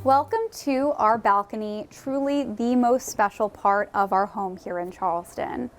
Welcome to our balcony, truly the most special part of our home here in Charleston.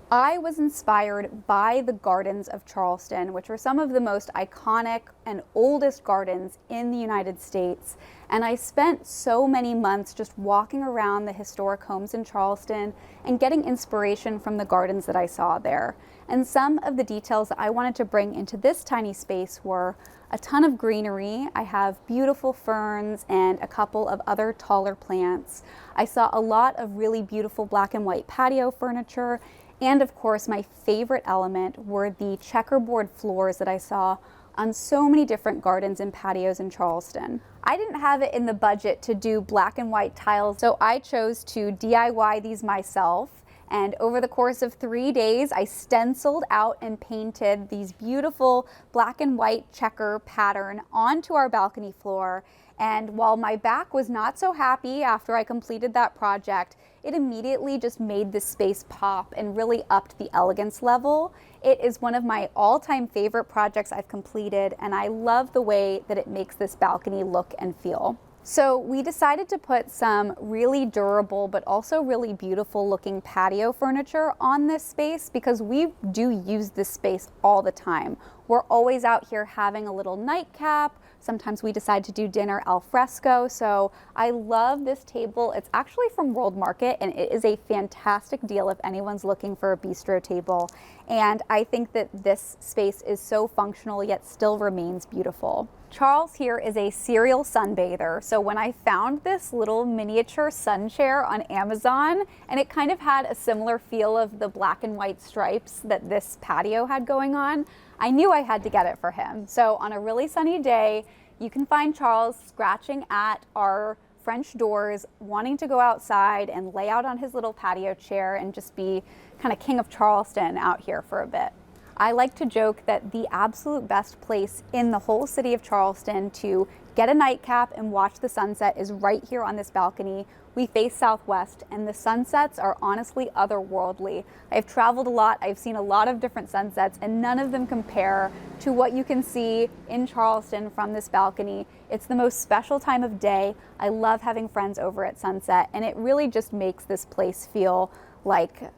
I was inspired by the gardens of Charleston, which are some of the most iconic and oldest gardens in the United States. And I spent so many months just walking around the historic homes in Charleston and getting inspiration from the gardens that I saw there. And some of the details that I wanted to bring into this tiny space were a ton of greenery. I have beautiful ferns and a couple of other taller plants. I saw a lot of really beautiful black and white patio furniture. And of course, my favorite element were the checkerboard floors that I saw on so many different gardens and patios in Charleston. I didn't have it in the budget to do black and white tiles, so I chose to DIY these myself. And over the course of 3 days, I stenciled out and painted these beautiful black and white checker pattern onto our balcony floor. And while my back was not so happy after I completed that project, it immediately just made the space pop and really upped the elegance level. It is one of my all-time favorite projects I've completed, and I love the way that it makes this balcony look and feel. So we decided to put some really durable but also really beautiful looking patio furniture on this space because we do use this space all the time. We're always out here having a little nightcap. Sometimes we decide to do dinner al fresco. So I love this table. It's actually from World Market and it is a fantastic deal if anyone's looking for a bistro table. And I think that this space is so functional yet still remains beautiful. Charles here is a serial sunbather, so when I found this little miniature sun chair on Amazon, and it kind of had a similar feel of the black and white stripes that this patio had going on, I knew I had to get it for him. So on a really sunny day, you can find Charles scratching at our French doors, wanting to go outside and lay out on his little patio chair and just be kind of king of Charleston out here for a bit. I like to joke that the absolute best place in the whole city of Charleston to get a nightcap and watch the sunset is right here on this balcony. We face southwest and the sunsets are honestly otherworldly. I've traveled a lot, I've seen a lot of different sunsets, and none of them compare to what you can see in Charleston from this balcony. It's the most special time of day. I love having friends over at sunset, and it really just makes this place feel like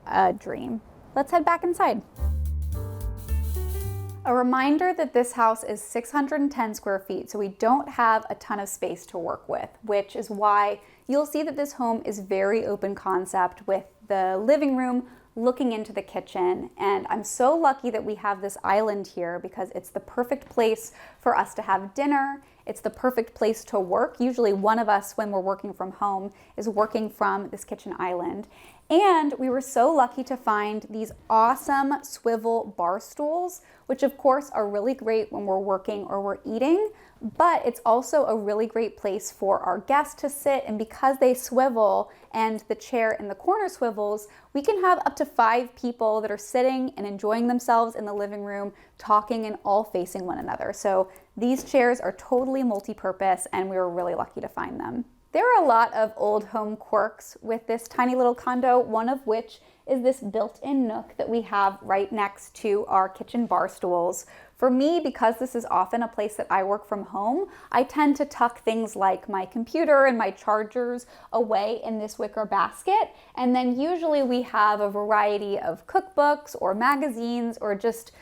a dream. Let's head back inside. A reminder that this house is 610 square feet, so we don't have a ton of space to work with, which is why you'll see that this home is very open concept with the living room looking into the kitchen. And I'm so lucky that we have this island here because it's the perfect place for us to have dinner. It's the perfect place to work. Usually one of us, when we're working from home, is working from this kitchen island. And we were so lucky to find these awesome swivel bar stools, which of course are really great when we're working or we're eating, but it's also a really great place for our guests to sit. And because they swivel and the chair in the corner swivels, we can have up to 5 people that are sitting and enjoying themselves in the living room, talking and all facing one another. So these chairs are totally multi-purpose and we were really lucky to find them. There are a lot of old home quirks with this tiny little condo, one of which is this built-in nook that we have right next to our kitchen bar stools. For me, because this is often a place that I work from home, I tend to tuck things like my computer and my chargers away in this wicker basket. And then usually we have a variety of cookbooks or magazines or just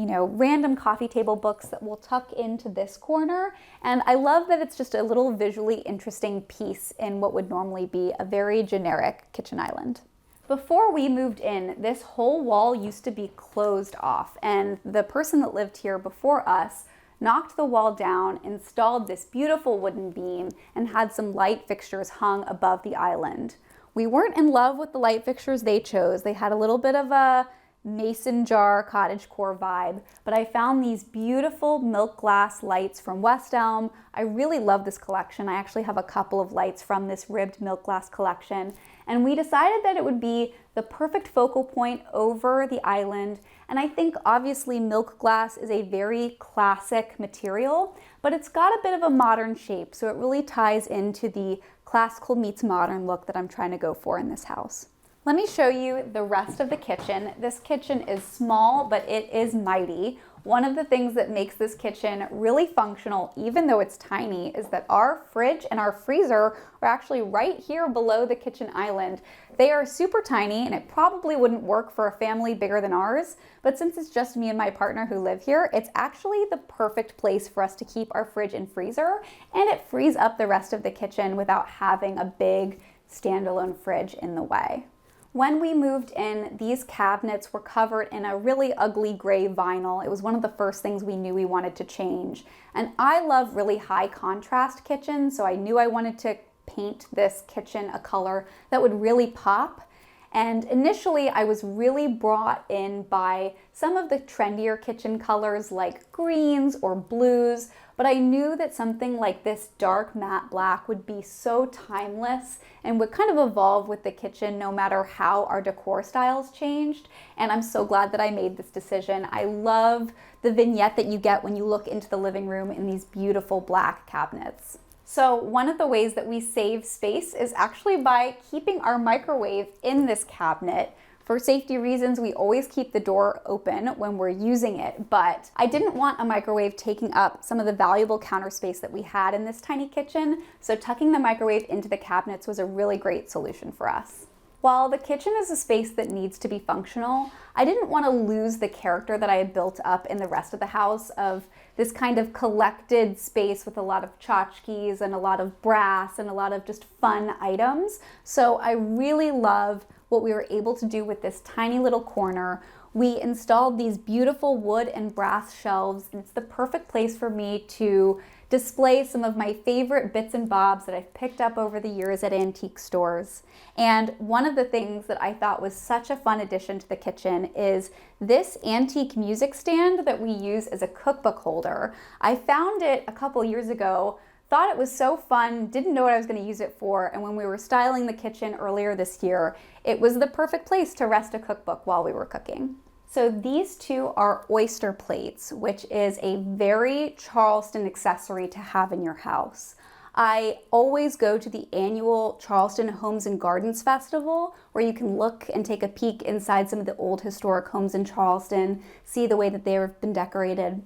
random coffee table books that we'll tuck into this corner. And I love that it's just a little visually interesting piece in what would normally be a very generic kitchen island. Before we moved in, this whole wall used to be closed off, and the person that lived here before us knocked the wall down, installed this beautiful wooden beam, and had some light fixtures hung above the island. We weren't in love with the light fixtures they chose. They had a little bit of a mason jar cottagecore vibe, but I found these beautiful milk glass lights from West Elm. I really love this collection. I actually have a couple of lights from this ribbed milk glass collection, and we decided that it would be the perfect focal point over the island. And I think obviously milk glass is a very classic material, but it's got a bit of a modern shape, so it really ties into the classical meets modern look that I'm trying to go for in this house. Let me show you the rest of the kitchen. This kitchen is small, but it is mighty. One of the things that makes this kitchen really functional, even though it's tiny, is that our fridge and our freezer are actually right here below the kitchen island. They are super tiny, and it probably wouldn't work for a family bigger than ours, but since it's just me and my partner who live here, it's actually the perfect place for us to keep our fridge and freezer, and it frees up the rest of the kitchen without having a big standalone fridge in the way. When we moved in, these cabinets were covered in a really ugly gray vinyl. It was one of the first things we knew we wanted to change. And I love really high contrast kitchens, so I knew I wanted to paint this kitchen a color that would really pop. And initially I was really brought in by some of the trendier kitchen colors like greens or blues, but I knew that something like this dark matte black would be so timeless and would kind of evolve with the kitchen no matter how our decor styles changed. And I'm so glad that I made this decision. I love the vignette that you get when you look into the living room in these beautiful black cabinets. So one of the ways that we save space is actually by keeping our microwave in this cabinet. For safety reasons, we always keep the door open when we're using it, but I didn't want a microwave taking up some of the valuable counter space that we had in this tiny kitchen, so tucking the microwave into the cabinets was a really great solution for us. While the kitchen is a space that needs to be functional, I didn't want to lose the character that I had built up in the rest of the house of this kind of collected space with a lot of tchotchkes and a lot of brass and a lot of just fun items. So I really love what we were able to do with this tiny little corner. We installed these beautiful wood and brass shelves. It's the perfect place for me to display some of my favorite bits and bobs that I've picked up over the years at antique stores. And one of the things that I thought was such a fun addition to the kitchen is this antique music stand that we use as a cookbook holder. I found it a couple years ago, thought it was so fun, didn't know what I was going to use it for, and when we were styling the kitchen earlier this year, it was the perfect place to rest a cookbook while we were cooking. So these two are oyster plates, which is a very Charleston accessory to have in your house. I always go to the annual Charleston Homes and Gardens Festival, where you can look and take a peek inside some of the old historic homes in Charleston, see the way that they have been decorated.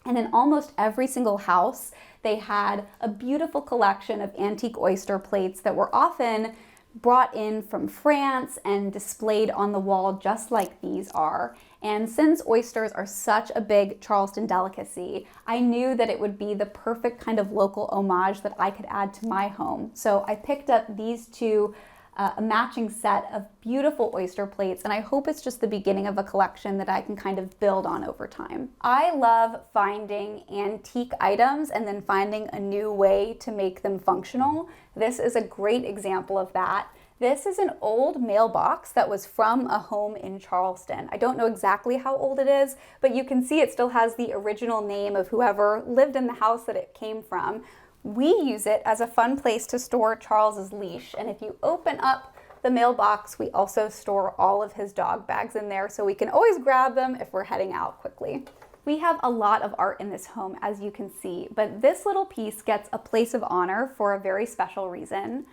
And in almost every single house, they had a beautiful collection of antique oyster plates that were often brought in from France and displayed on the wall just like these are. And since oysters are such a big Charleston delicacy, I knew that it would be the perfect kind of local homage that I could add to my home. So I picked up these two, a matching set of beautiful oyster plates, and I hope it's just the beginning of a collection that I can kind of build on over time. I love finding antique items and then finding a new way to make them functional. This is a great example of that. This is an old mailbox that was from a home in Charleston. I don't know exactly how old it is, but you can see it still has the original name of whoever lived in the house that it came from. We use it as a fun place to store Charles's leash, and if you open up the mailbox, we also store all of his dog bags in there, so we can always grab them if we're heading out quickly. We have a lot of art in this home, as you can see, but this little piece gets a place of honor for a very special reason.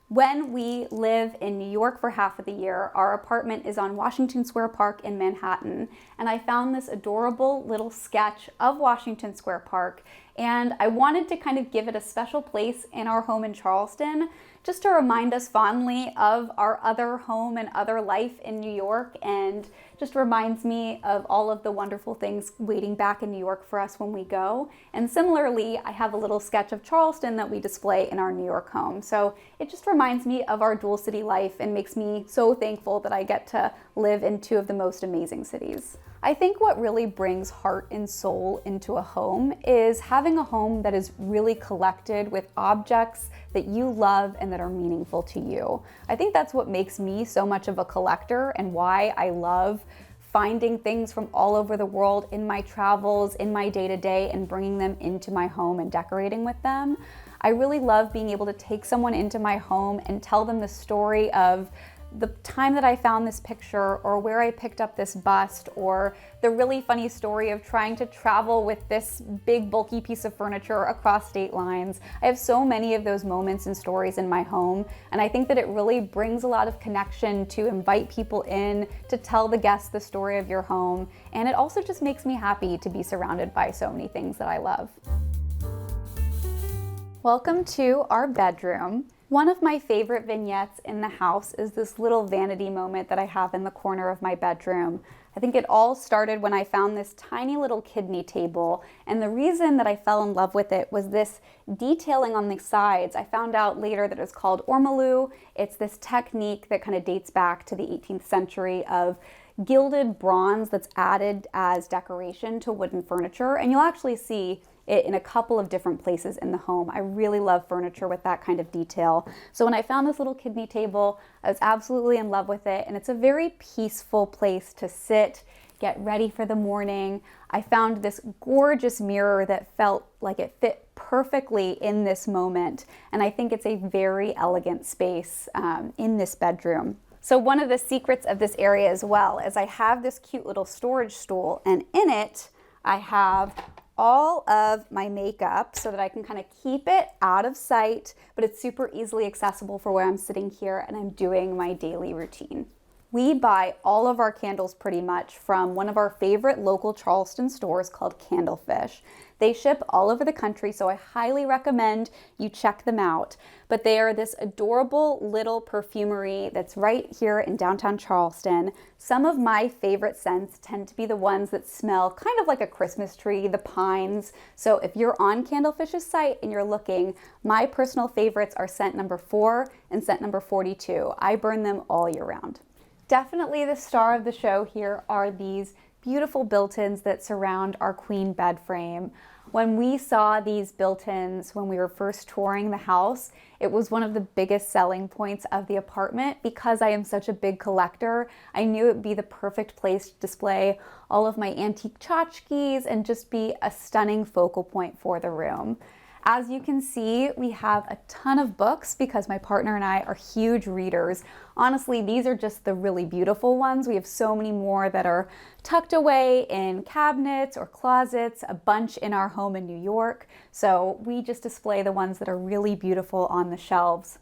When we live in New York for half of the year, our apartment is on Washington Square Park in Manhattan, and I found this adorable little sketch of Washington Square Park, and I wanted to kind of give it a special place in our home in Charleston, just to remind us fondly of our other home and other life in New York, and just reminds me of all of the wonderful things waiting back in New York for us when we go. And similarly, I have a little sketch of Charleston that we display in our New York home. So it just reminds me of our dual city life and makes me so thankful that I get to live in two of the most amazing cities. I think what really brings heart and soul into a home is having a home that is really collected with objects that you love and that are meaningful to you. I think that's what makes me so much of a collector and why I love finding things from all over the world in my travels, in my day-to-day, and bringing them into my home and decorating with them. I really love being able to take someone into my home and tell them the story of the time that I found this picture, or where I picked up this bust, or the really funny story of trying to travel with this big bulky piece of furniture across state lines. I have so many of those moments and stories in my home, and I think that it really brings a lot of connection to invite people in, to tell the guests the story of your home, and it also just makes me happy to be surrounded by so many things that I love. Welcome to our bedroom. One of my favorite vignettes in the house is this little vanity moment that I have in the corner of my bedroom. I think it all started when I found this tiny little kidney table, and the reason that I fell in love with it was this detailing on the sides. I found out later that it's called ormolu. It's this technique that kind of dates back to the 18th century of gilded bronze that's added as decoration to wooden furniture, and you'll actually see it in a couple of different places in the home. I really love furniture with that kind of detail. So when I found this little kidney table, I was absolutely in love with it, and it's a very peaceful place to sit, get ready for the morning. I found this gorgeous mirror that felt like it fit perfectly in this moment, and I think it's a very elegant space in this bedroom. So one of the secrets of this area as well is I have this cute little storage stool, and in it I have all of my makeup so that I can kind of keep it out of sight, but it's super easily accessible for where I'm sitting here and I'm doing my daily routine. We buy all of our candles pretty much from one of our favorite local Charleston stores called Candlefish. They ship all over the country, so I highly recommend you check them out. But they are this adorable little perfumery that's right here in downtown Charleston. Some of my favorite scents tend to be the ones that smell kind of like a Christmas tree, the pines. So if you're on Candlefish's site and you're looking, my personal favorites are scent number 4 and scent number 42. I burn them all year round. Definitely the star of the show here are these beautiful built-ins that surround our queen bed frame. When we saw these built-ins when we were first touring the house, it was one of the biggest selling points of the apartment. Because I am such a big collector, I knew it would be the perfect place to display all of my antique tchotchkes and just be a stunning focal point for the room. As you can see, we have a ton of books because my partner and I are huge readers. Honestly, these are just the really beautiful ones. We have so many more that are tucked away in cabinets or closets, a bunch in our home in New York. So we just display the ones that are really beautiful on the shelves.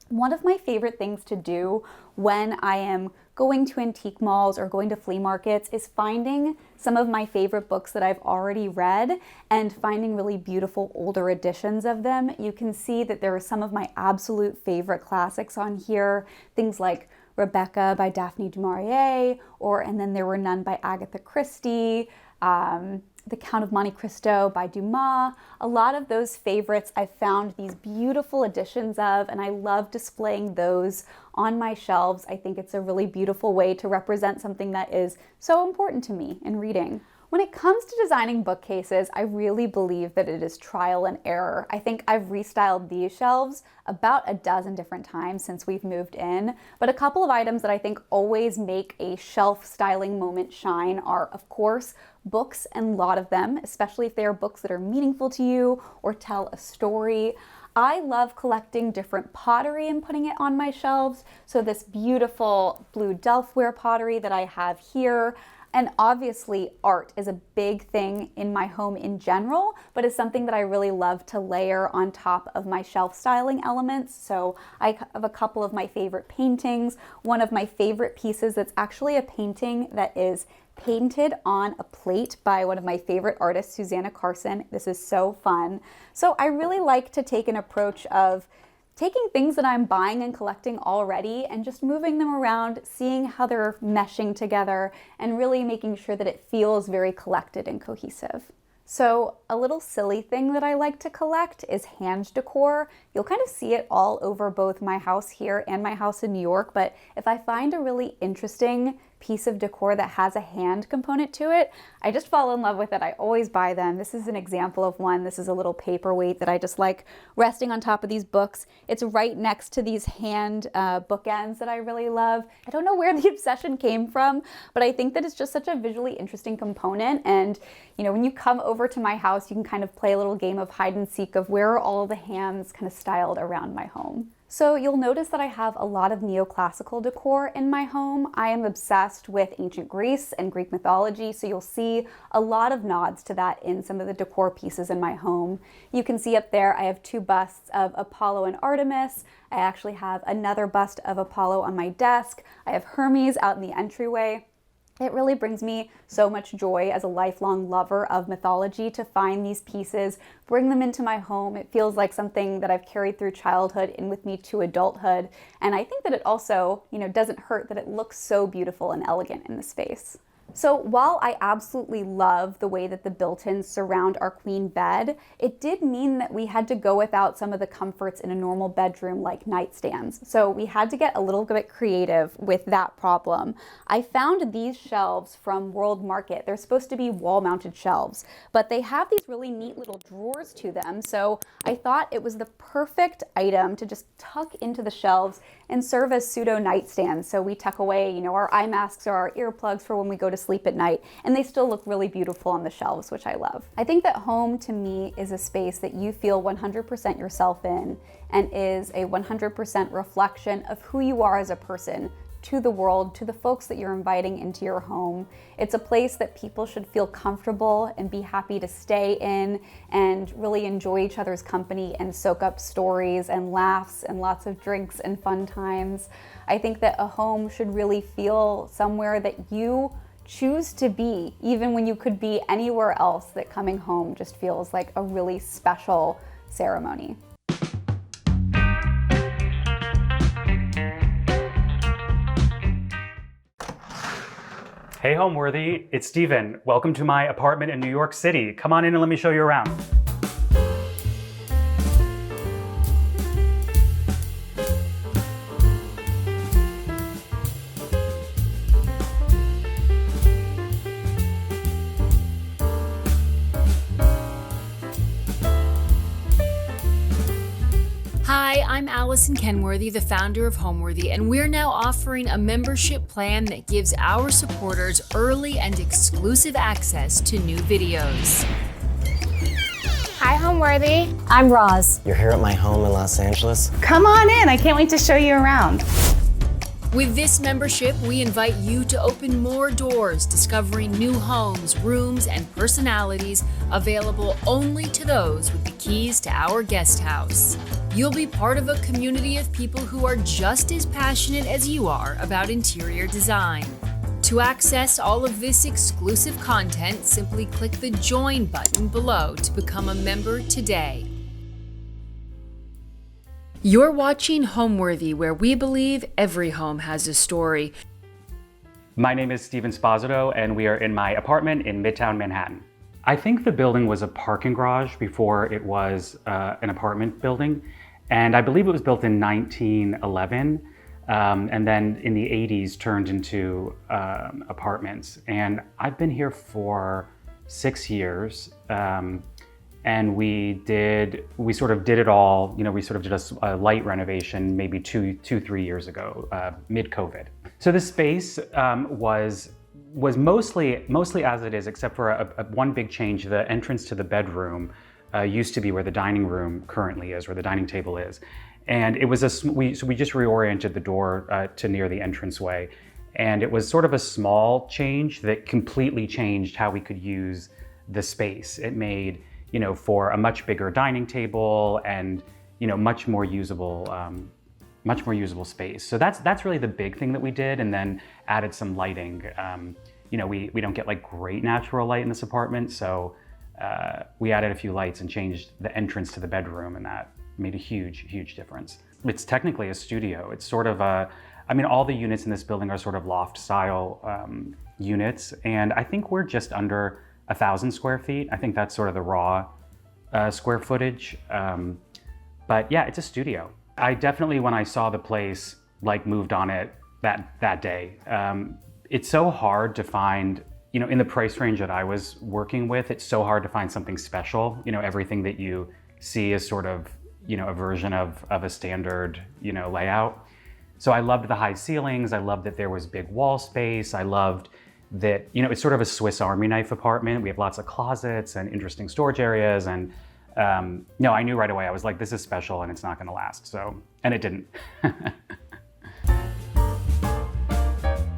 One of my favorite things to do when I am going to antique malls or going to flea markets is finding some of my favorite books that I've already read and finding really beautiful older editions of them. You can see that there are some of my absolute favorite classics on here, things like Rebecca by Daphne du Maurier, And Then There Were None by Agatha Christie, The Count of Monte Cristo by Dumas. A lot of those favorites I've found these beautiful editions of, and I love displaying those on my shelves. I think it's a really beautiful way to represent something that is so important to me in reading. When it comes to designing bookcases, I really believe that it is trial and error. I think I've restyled these shelves about a dozen different times since we've moved in, but a couple of items that I think always make a shelf styling moment shine are, of course, books, and a lot of them, especially if they are books that are meaningful to you or tell a story. I love collecting different pottery and putting it on my shelves. So this beautiful blue Delftware pottery that I have here. And obviously art is a big thing in my home in general, but it's something that I really love to layer on top of my shelf styling elements. So I have a couple of my favorite paintings. One of my favorite pieces that's actually a painting that is painted on a plate by one of my favorite artists, Susanna Carson. This is so fun. So I really like to take an approach of taking things that I'm buying and collecting already and just moving them around, seeing how they're meshing together, and really making sure that it feels very collected and cohesive. So a little silly thing that I like to collect is hand decor. You'll kind of see it all over both my house here and my house in New York, but if I find a really interesting piece of decor that has a hand component to it, I just fall in love with it. I always buy them. This is an example of one. This is a little paperweight that I just like resting on top of these books. It's right next to these hand bookends that I really love. I don't know where the obsession came from, but I think that it's just such a visually interesting component. And you know, when you come over to my house, you can kind of play a little game of hide and seek of where are all the hands kind of styled around my home. So you'll notice that I have a lot of neoclassical decor in my home. I am obsessed with ancient Greece and Greek mythology, so you'll see a lot of nods to that in some of the decor pieces in my home. You can see up there I have two busts of Apollo and Artemis. I actually have another bust of Apollo on my desk. I have Hermes out in the entryway. It really brings me so much joy as a lifelong lover of mythology to find these pieces, bring them into my home. It feels like something that I've carried through childhood in with me to adulthood. And I think that it also, doesn't hurt that it looks so beautiful and elegant in the space. So while I absolutely love the way that the built-ins surround our queen bed, it did mean that we had to go without some of the comforts in a normal bedroom like nightstands. So we had to get a little bit creative with that problem. I found these shelves from World Market. They're supposed to be wall-mounted shelves, but they have these really neat little drawers to them. So I thought it was the perfect item to just tuck into the shelves and serve as pseudo nightstands. So we tuck away, our eye masks or our earplugs for when we go to sleep at night, and they still look really beautiful on the shelves, which I love. I think that home to me is a space that you feel 100% yourself in and is a 100% reflection of who you are as a person to the world, to the folks that you're inviting into your home. It's a place that people should feel comfortable and be happy to stay in and really enjoy each other's company and soak up stories and laughs and lots of drinks and fun times. I think that a home should really feel somewhere that you choose to be, even when you could be anywhere else, that coming home just feels like a really special ceremony. Hey Homeworthy, it's Steven. Welcome to my apartment in New York City. Come on in and let me show you around. I'm Allison Kenworthy, the founder of Homeworthy, and we're now offering a membership plan that gives our supporters early and exclusive access to new videos. Hi, Homeworthy. I'm Roz. You're here at my home in Los Angeles. Come on in, I can't wait to show you around. With this membership, we invite you to open more doors, discovering new homes, rooms, and personalities available only to those with the keys to our guest house. You'll be part of a community of people who are just as passionate as you are about interior design. To access all of this exclusive content, simply click the Join button below to become a member today. You're watching Homeworthy, where we believe every home has a story. My name is Steven Sposito, and we are in my apartment in Midtown Manhattan. I think the building was a parking garage before it was an apartment building, and I believe it was built in 1911, and then in the 80s turned into apartments. And I've been here for 6 years. And we sort of did it all, we sort of did a light renovation maybe 3 years ago, mid-COVID. So the space was mostly as it is, except for one big change. The entrance to the bedroom used to be where the dining room currently is, where the dining table is. And it was so we just reoriented the door to near the entranceway. And it was sort of a small change that completely changed how we could use the space. It made, for a much bigger dining table and, much more usable space. So that's really the big thing that we did, and then added some lighting. We don't get like great natural light in this apartment, so we added a few lights and changed the entrance to the bedroom, and that made a huge difference. It's technically a studio. It's sort of all the units in this building are sort of loft style units, and I think we're just under 1,000 square feet. I think that's sort of the raw square footage. But yeah, it's a studio. I definitely, when I saw the place, moved on it that day. It's so hard to find, in the price range that I was working with, it's so hard to find something special. Everything that you see is sort of, a version of a standard, layout. So I loved the high ceilings. I loved that there was big wall space. I loved that, it's sort of a Swiss Army knife apartment. We have lots of closets and interesting storage areas. And I knew right away, I was like, this is special and it's not gonna last. So, and it didn't.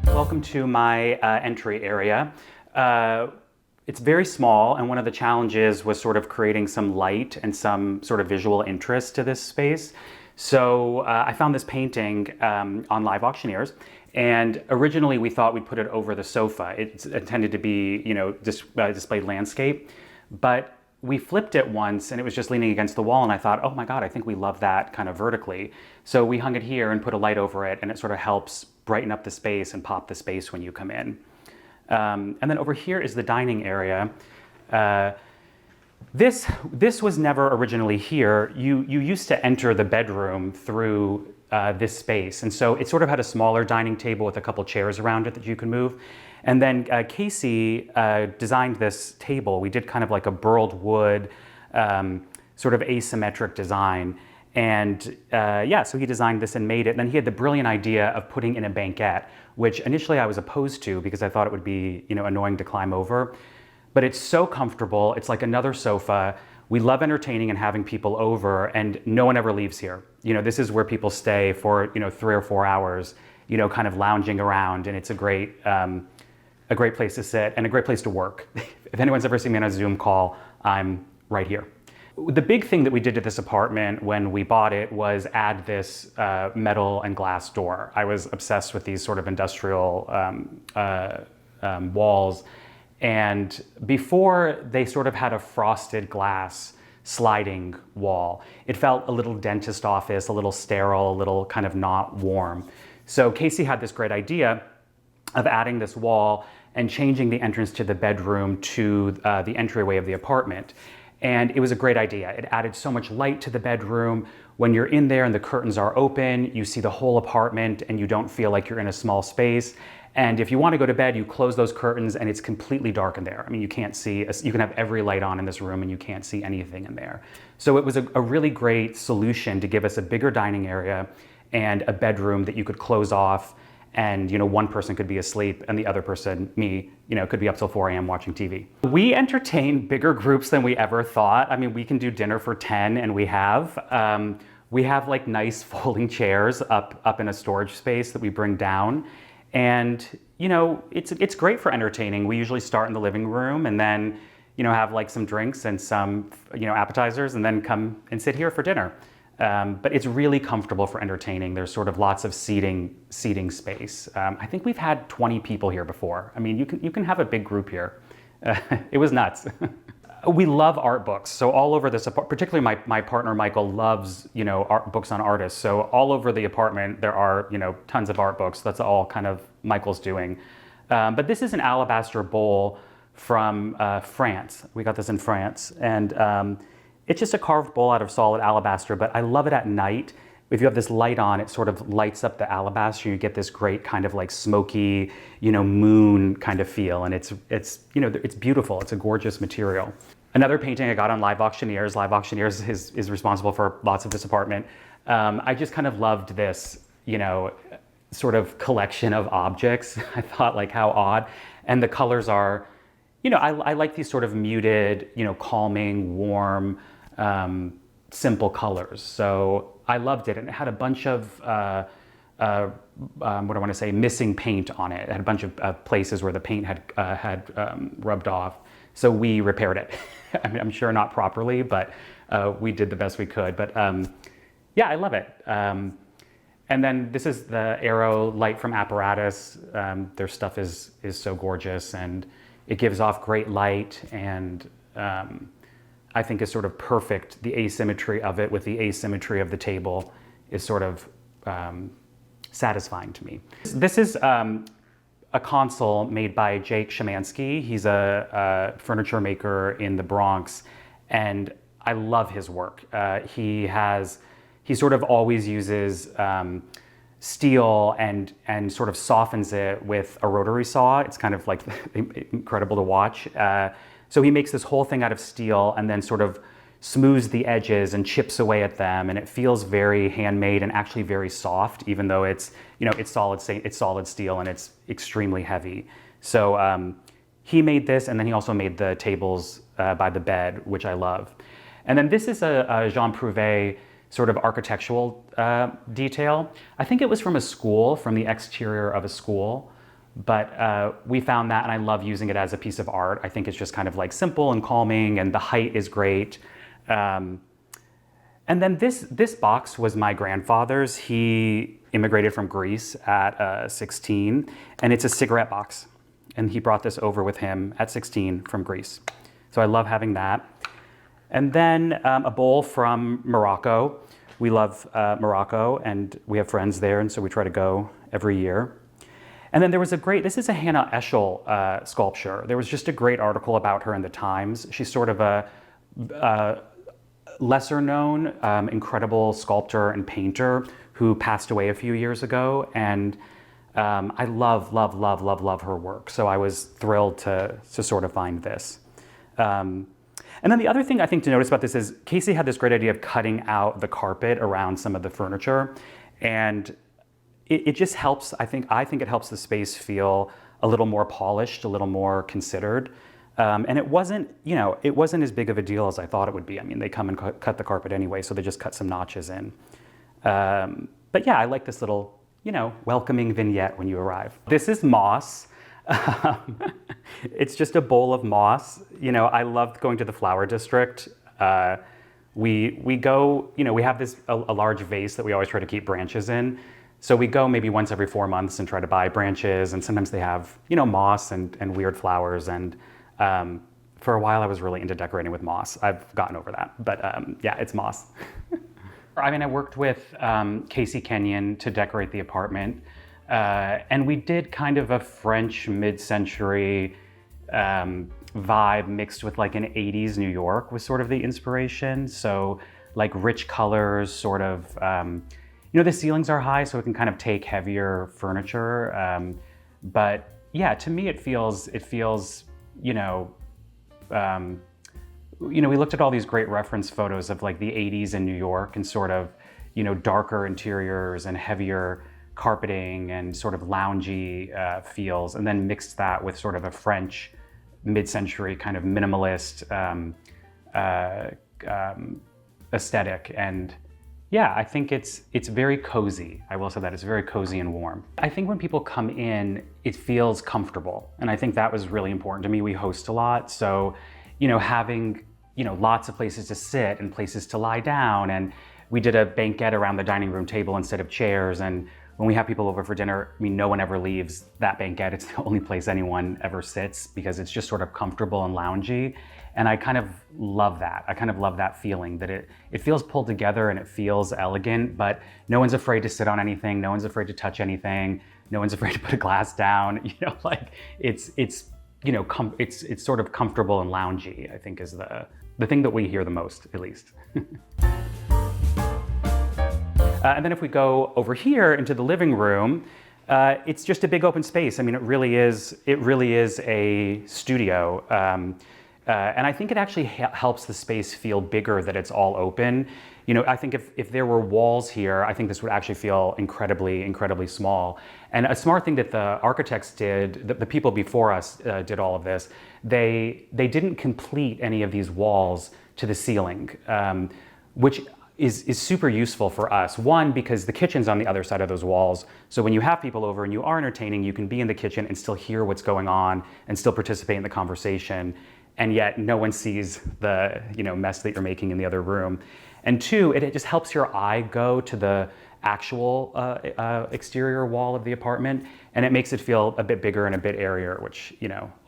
Welcome to my entry area. It's very small, and one of the challenges was sort of creating some light and some sort of visual interest to this space. So I found this painting on Live Auctioneers. And originally we thought we'd put it over the sofa. It's intended to be, displayed landscape, but we flipped it once and it was just leaning against the wall, and I thought, oh my God, I think we love that kind of vertically. So we hung it here and put a light over it, and it sort of helps brighten up the space and pop the space when you come in. And then over here is the dining area. This was never originally here. You used to enter the bedroom through this space. And so it sort of had a smaller dining table with a couple chairs around it that you can move. And then Casey designed this table. We did kind of like a burled wood, sort of asymmetric design. And so he designed this and made it. And then he had the brilliant idea of putting in a banquette, which initially I was opposed to because I thought it would be, annoying to climb over. But it's so comfortable. It's like another sofa. We love entertaining and having people over, and no one ever leaves here. This is where people stay for, 3 or 4 hours, kind of lounging around, and it's a great place to sit and a great place to work. If anyone's ever seen me on a Zoom call, I'm right here. The big thing that we did to this apartment when we bought it was add this metal and glass door. I was obsessed with these sort of industrial walls. And before, they sort of had a frosted glass sliding wall. It felt a little dentist office, a little sterile, a little kind of not warm. So Casey had this great idea of adding this wall and changing the entrance to the bedroom to the entryway of the apartment. And it was a great idea. It added so much light to the bedroom. When you're in there and the curtains are open, you see the whole apartment and you don't feel like you're in a small space. And if you want to go to bed, you close those curtains and it's completely dark in there. I mean, you can't see, you can have every light on in this room and you can't see anything in there. So it was a really great solution to give us a bigger dining area and a bedroom that you could close off, and one person could be asleep and the other person, me, could be up till 4 a.m. watching TV. We entertain bigger groups than we ever thought. I mean, we can do dinner for 10, and we have. We have like nice folding chairs up in a storage space that we bring down. And it's great for entertaining. We usually start in the living room and then have like some drinks and some appetizers, and then come and sit here for dinner. But it's really comfortable for entertaining. There's sort of lots of seating space. I think we've had 20 people here before. I mean, you can have a big group here. It was nuts. We love art books. So all over this, particularly my partner Michael loves art books on artists. So all over the apartment there are tons of art books. That's all kind of Michael's doing. But this is an alabaster bowl from France. We got this in France, and it's just a carved bowl out of solid alabaster, but I love it at night. If you have this light on, it sort of lights up the alabaster. You get this great kind of like smoky, moon kind of feel, and it's beautiful. It's a gorgeous material. Another painting I got on Live Auctioneers. Live Auctioneers is responsible for lots of this apartment. I just kind of loved this, sort of collection of objects. I thought like how odd, and the colors are, I like these sort of muted, calming, warm, simple colors. So I loved it, and it had a bunch of missing paint on it. It had a bunch of places where the paint had rubbed off. So we repaired it. I mean, I'm sure not properly, but we did the best we could. But yeah, I love it. And then this is the Aero light from Apparatus. Their stuff is so gorgeous, and it gives off great light, and I think is sort of perfect. The asymmetry of it with the asymmetry of the table is sort of satisfying to me. This is a console made by Jake Szymanski. He's a furniture maker in the Bronx, and I love his work. He sort of always uses steel and sort of softens it with a rotary saw. It's kind of like incredible to watch. So he makes this whole thing out of steel and then sort of smooths the edges and chips away at them, and it feels very handmade and actually very soft, even though it's solid steel and it's extremely heavy. So he made this, and then he also made the tables by the bed, which I love. And then this is a Jean Prouvé sort of architectural detail. I think it was from a school, from the exterior of a school, but we found that, and I love using it as a piece of art. I think it's just kind of like simple and calming, and the height is great. And then this box was my grandfather's. He immigrated from Greece at 16, and it's a cigarette box. And he brought this over with him at 16 from Greece. So I love having that. And then a bowl from Morocco. We love Morocco, and we have friends there, and so we try to go every year. And then there was this is a Hannah Eschel sculpture. There was just a great article about her in the Times. She's sort of a lesser known, incredible sculptor and painter who passed away a few years ago. And I love her work. So I was thrilled to sort of find this. And then the other thing I think to notice about this is Casey had this great idea of cutting out the carpet around some of the furniture. And it just helps, I think it helps the space feel a little more polished, a little more considered. And it wasn't as big of a deal as I thought it would be. I mean, they come and cut the carpet anyway, so they just cut some notches in. But yeah, I like this little, welcoming vignette when you arrive. This is moss. It's just a bowl of moss. I loved going to the flower district. We go, we have a large vase that we always try to keep branches in. So we go maybe once every 4 months and try to buy branches, and sometimes they have, moss and weird flowers. And for a while I was really into decorating with moss. I've gotten over that, but yeah, it's moss. I mean, I worked with Casey Kenyon to decorate the apartment, and we did kind of a French mid-century vibe mixed with like an 80s New York was sort of the inspiration. So like rich colors, sort of, the ceilings are high, so it can kind of take heavier furniture. But yeah, to me it feels, we looked at all these great reference photos of like the 80s in New York and sort of, darker interiors and heavier carpeting and sort of loungy feels, and then mixed that with sort of a French mid-century kind of minimalist aesthetic. And yeah, I think it's very cozy. I will say that it's very cozy and warm. I think when people come in, it feels comfortable. And I think that was really important to me. We host a lot, so, having, lots of places to sit and places to lie down. And we did a banquette around the dining room table instead of chairs. And when we have people over for dinner, no one ever leaves that banquette. It's the only place anyone ever sits because it's just sort of comfortable and loungy. And I kind of love that. I kind of love that feeling that it feels pulled together and it feels elegant, but no one's afraid to sit on anything. No one's afraid to touch anything. No one's afraid to put a glass down. It's sort of comfortable and loungy, I think is the thing that we hear the most, at least. And then if we go over here into the living room, it's just a big open space. I mean, it really is a studio. And I think it actually helps the space feel bigger that it's all open. I think if there were walls here, I think this would actually feel incredibly, incredibly small. And a smart thing that the architects did, the people before us did all of this, they didn't complete any of these walls to the ceiling, which is super useful for us. One, because the kitchen's on the other side of those walls. So when you have people over and you are entertaining, you can be in the kitchen and still hear what's going on and still participate in the conversation. And yet no one sees the mess that you're making in the other room. And two, it just helps your eye go to the actual exterior wall of the apartment, and it makes it feel a bit bigger and a bit airier, which,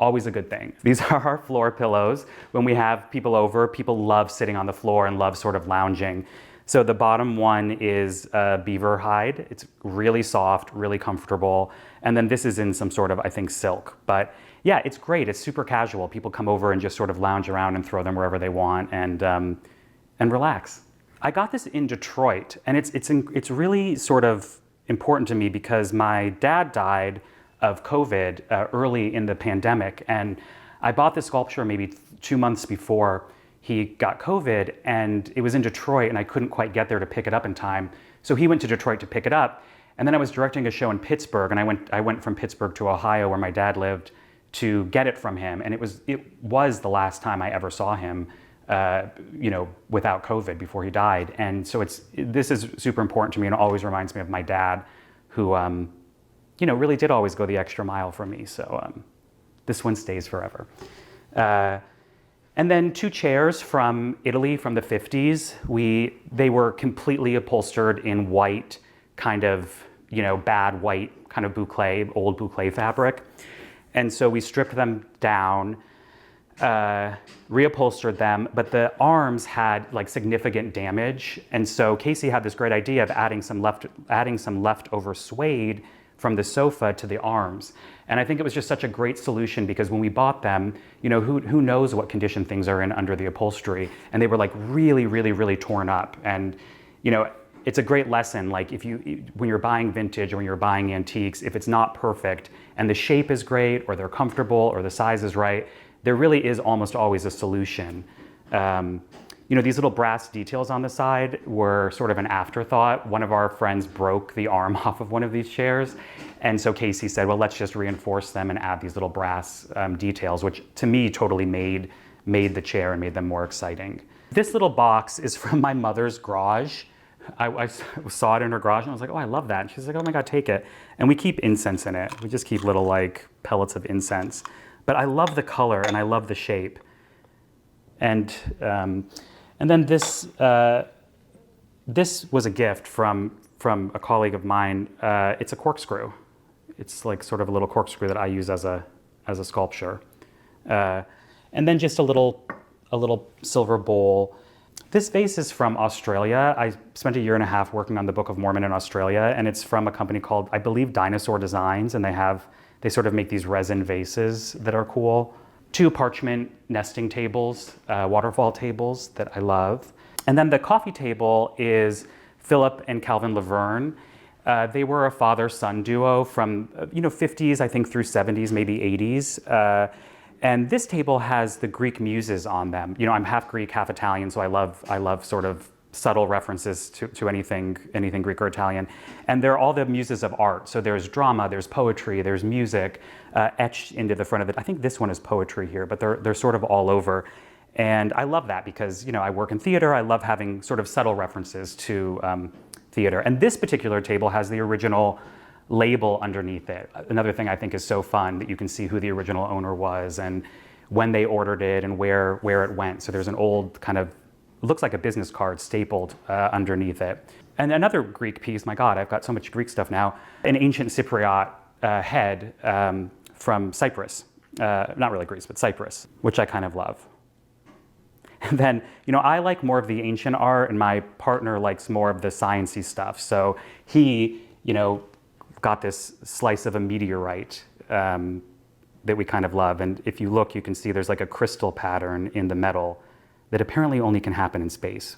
always a good thing. These are our floor pillows. When we have people over, people love sitting on the floor and love sort of lounging. So the bottom one is beaver hide. It's really soft, really comfortable. And then this is in some sort of, I think, silk. But yeah, it's great. It's super casual. People come over and just sort of lounge around and throw them wherever they want and relax. I got this in Detroit, and it's really sort of important to me because my dad died of COVID early in the pandemic, and I bought this sculpture maybe 2 months before he got COVID, and it was in Detroit, and I couldn't quite get there to pick it up in time. So he went to Detroit to pick it up, and then I was directing a show in Pittsburgh, and I went from Pittsburgh to Ohio, where my dad lived, to get it from him, and it was the last time I ever saw him. Without COVID before he died. And so this is super important to me and always reminds me of my dad who, really did always go the extra mile for me. So this one stays forever. And then 2 chairs from Italy from the 50s. They were completely upholstered in white, kind of, bad white kind of boucle, old boucle fabric. And so we stripped them down, reupholstered them, but the arms had like significant damage. And so Casey had this great idea of adding some leftover suede from the sofa to the arms. And I think it was just such a great solution because when we bought them, who knows what condition things are in under the upholstery. And they were like really, really, really torn up. And, it's a great lesson. Like when you're buying vintage or when you're buying antiques, if it's not perfect and the shape is great or they're comfortable or the size is right, there really is almost always a solution. These little brass details on the side were sort of an afterthought. One of our friends broke the arm off of one of these chairs. And so Casey said, well, let's just reinforce them and add these little brass details, which to me totally made the chair and made them more exciting. This little box is from my mother's garage. I saw it in her garage and I was like, oh, I love that. And she's like, oh my God, take it. And we keep incense in it. We just keep little like pellets of incense. But I love the color and I love the shape. And then this was a gift from a colleague of mine. It's a corkscrew. It's like sort of a little corkscrew that I use as a sculpture. And then just a little silver bowl. This vase is from Australia. I spent 1.5 years working on the Book of Mormon in Australia, and it's from a company called, I believe, Dinosaur Designs, and they sort of make these resin vases that are cool. 2 parchment nesting tables, waterfall tables that I love. And then the coffee table is Philip and Calvin Laverne. They were a father-son duo from 50s, I think, through 70s, maybe 80s. And this table has the Greek muses on them. I'm half Greek, half Italian, so I love sort of subtle references to anything Greek or Italian. And they're all the muses of art. So there's drama, there's poetry, there's music etched into the front of it. I think this one is poetry here, but they're sort of all over. And I love that because I work in theater. I love having sort of subtle references to theater. And this particular table has the original label underneath it. Another thing I think is so fun that you can see who the original owner was and when they ordered it and where it went. So there's an old kind of, looks like a business card stapled underneath it. And another Greek piece, my God, I've got so much Greek stuff now, an ancient Cypriot head from Cyprus. Not really Greece, but Cyprus, which I kind of love. And then, I like more of the ancient art and my partner likes more of the sciencey stuff. So he, got this slice of a meteorite that we kind of love. And if you look, you can see there's like a crystal pattern in the metal that apparently only can happen in space.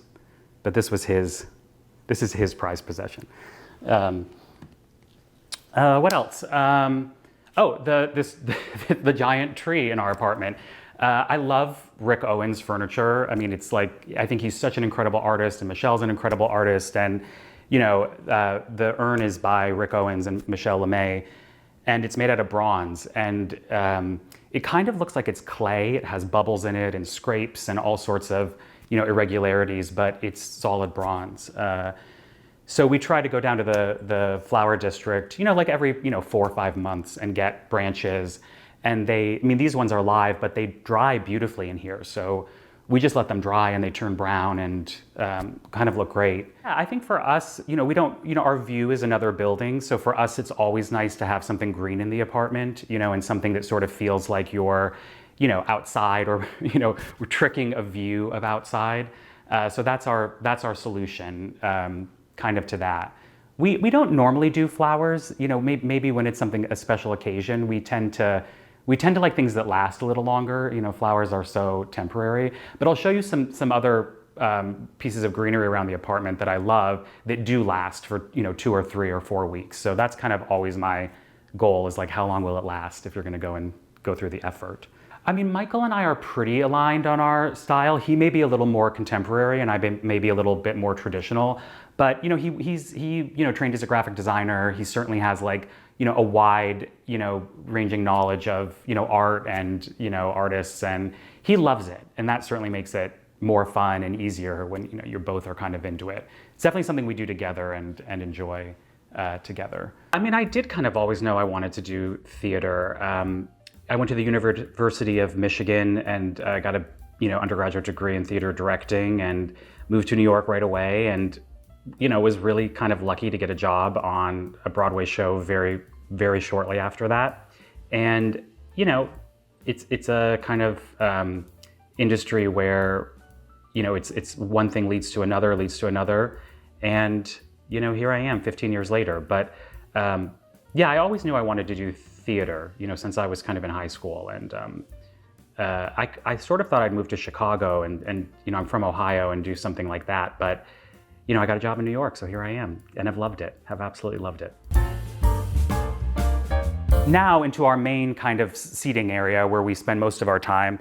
But this is his prized possession. What else? The giant tree in our apartment. I love Rick Owens' furniture. I mean, it's like, I think he's such an incredible artist and Michelle's an incredible artist. And, the urn is by Rick Owens and Michelle LeMay, and it's made out of bronze. And it kind of looks like it's clay. It has bubbles in it and scrapes and all sorts of, irregularities, but it's solid bronze. So we try to go down to the flower district, like every, 4 or 5 months and get branches. And these ones are live, but they dry beautifully in here. So we just let them dry and they turn brown and kind of look great. Yeah, I think for us, we don't, our view is another building. So for us, it's always nice to have something green in the apartment, and something that sort of feels like you're, outside or, we're tricking a view of outside. So that's our solution kind of to that. We don't normally do flowers, maybe when it's a special occasion, we tend to like things that last a little longer. Flowers are so temporary. But I'll show you some other pieces of greenery around the apartment that I love that do last for 2 or 3 or 4 weeks. So that's kind of always my goal, is like, how long will it last if you're going to go through the effort. I mean, Michael and I are pretty aligned on our style. He may be a little more contemporary and I may be a little bit more traditional. But he trained as a graphic designer. He certainly has like a wide ranging knowledge of art and artists, and he loves it, and that certainly makes it more fun and easier when you both are kind of into it. It's definitely something we do together and enjoy together. I mean, I did kind of always know I wanted to do theater. I went to the University of Michigan and got a undergraduate degree in theater directing, and moved to New York right away, and was really kind of lucky to get a job on a Broadway show very, very shortly after that. And, it's a kind of industry where, it's one thing leads to another. And, here I am 15 years later. But I always knew I wanted to do theater, since I was kind of in high school. And I sort of thought I'd move to Chicago and I'm from Ohio and do something like that. But I got a job in New York, so here I am, and I've loved it, have absolutely loved it. Now into our main kind of seating area where we spend most of our time.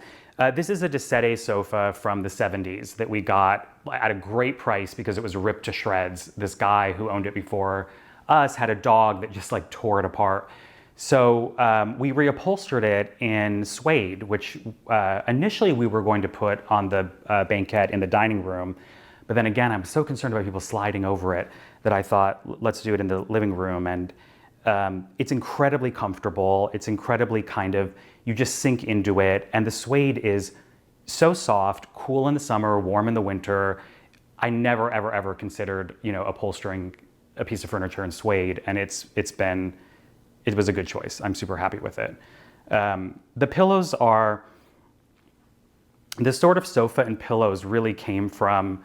This is a de Sede sofa from the 70s that we got at a great price because it was ripped to shreds. This guy who owned it before us had a dog that just like tore it apart. So we reupholstered it in suede, which initially we were going to put on the banquette in the dining room. But then again, I'm so concerned about people sliding over it that I thought, let's do it in the living room. And it's incredibly comfortable. It's incredibly kind of, you just sink into it. And the suede is so soft, cool in the summer, warm in the winter. I never, ever, ever considered, upholstering a piece of furniture in suede. And it was a good choice. I'm super happy with it. The pillows are, this sort of sofa and pillows really came from,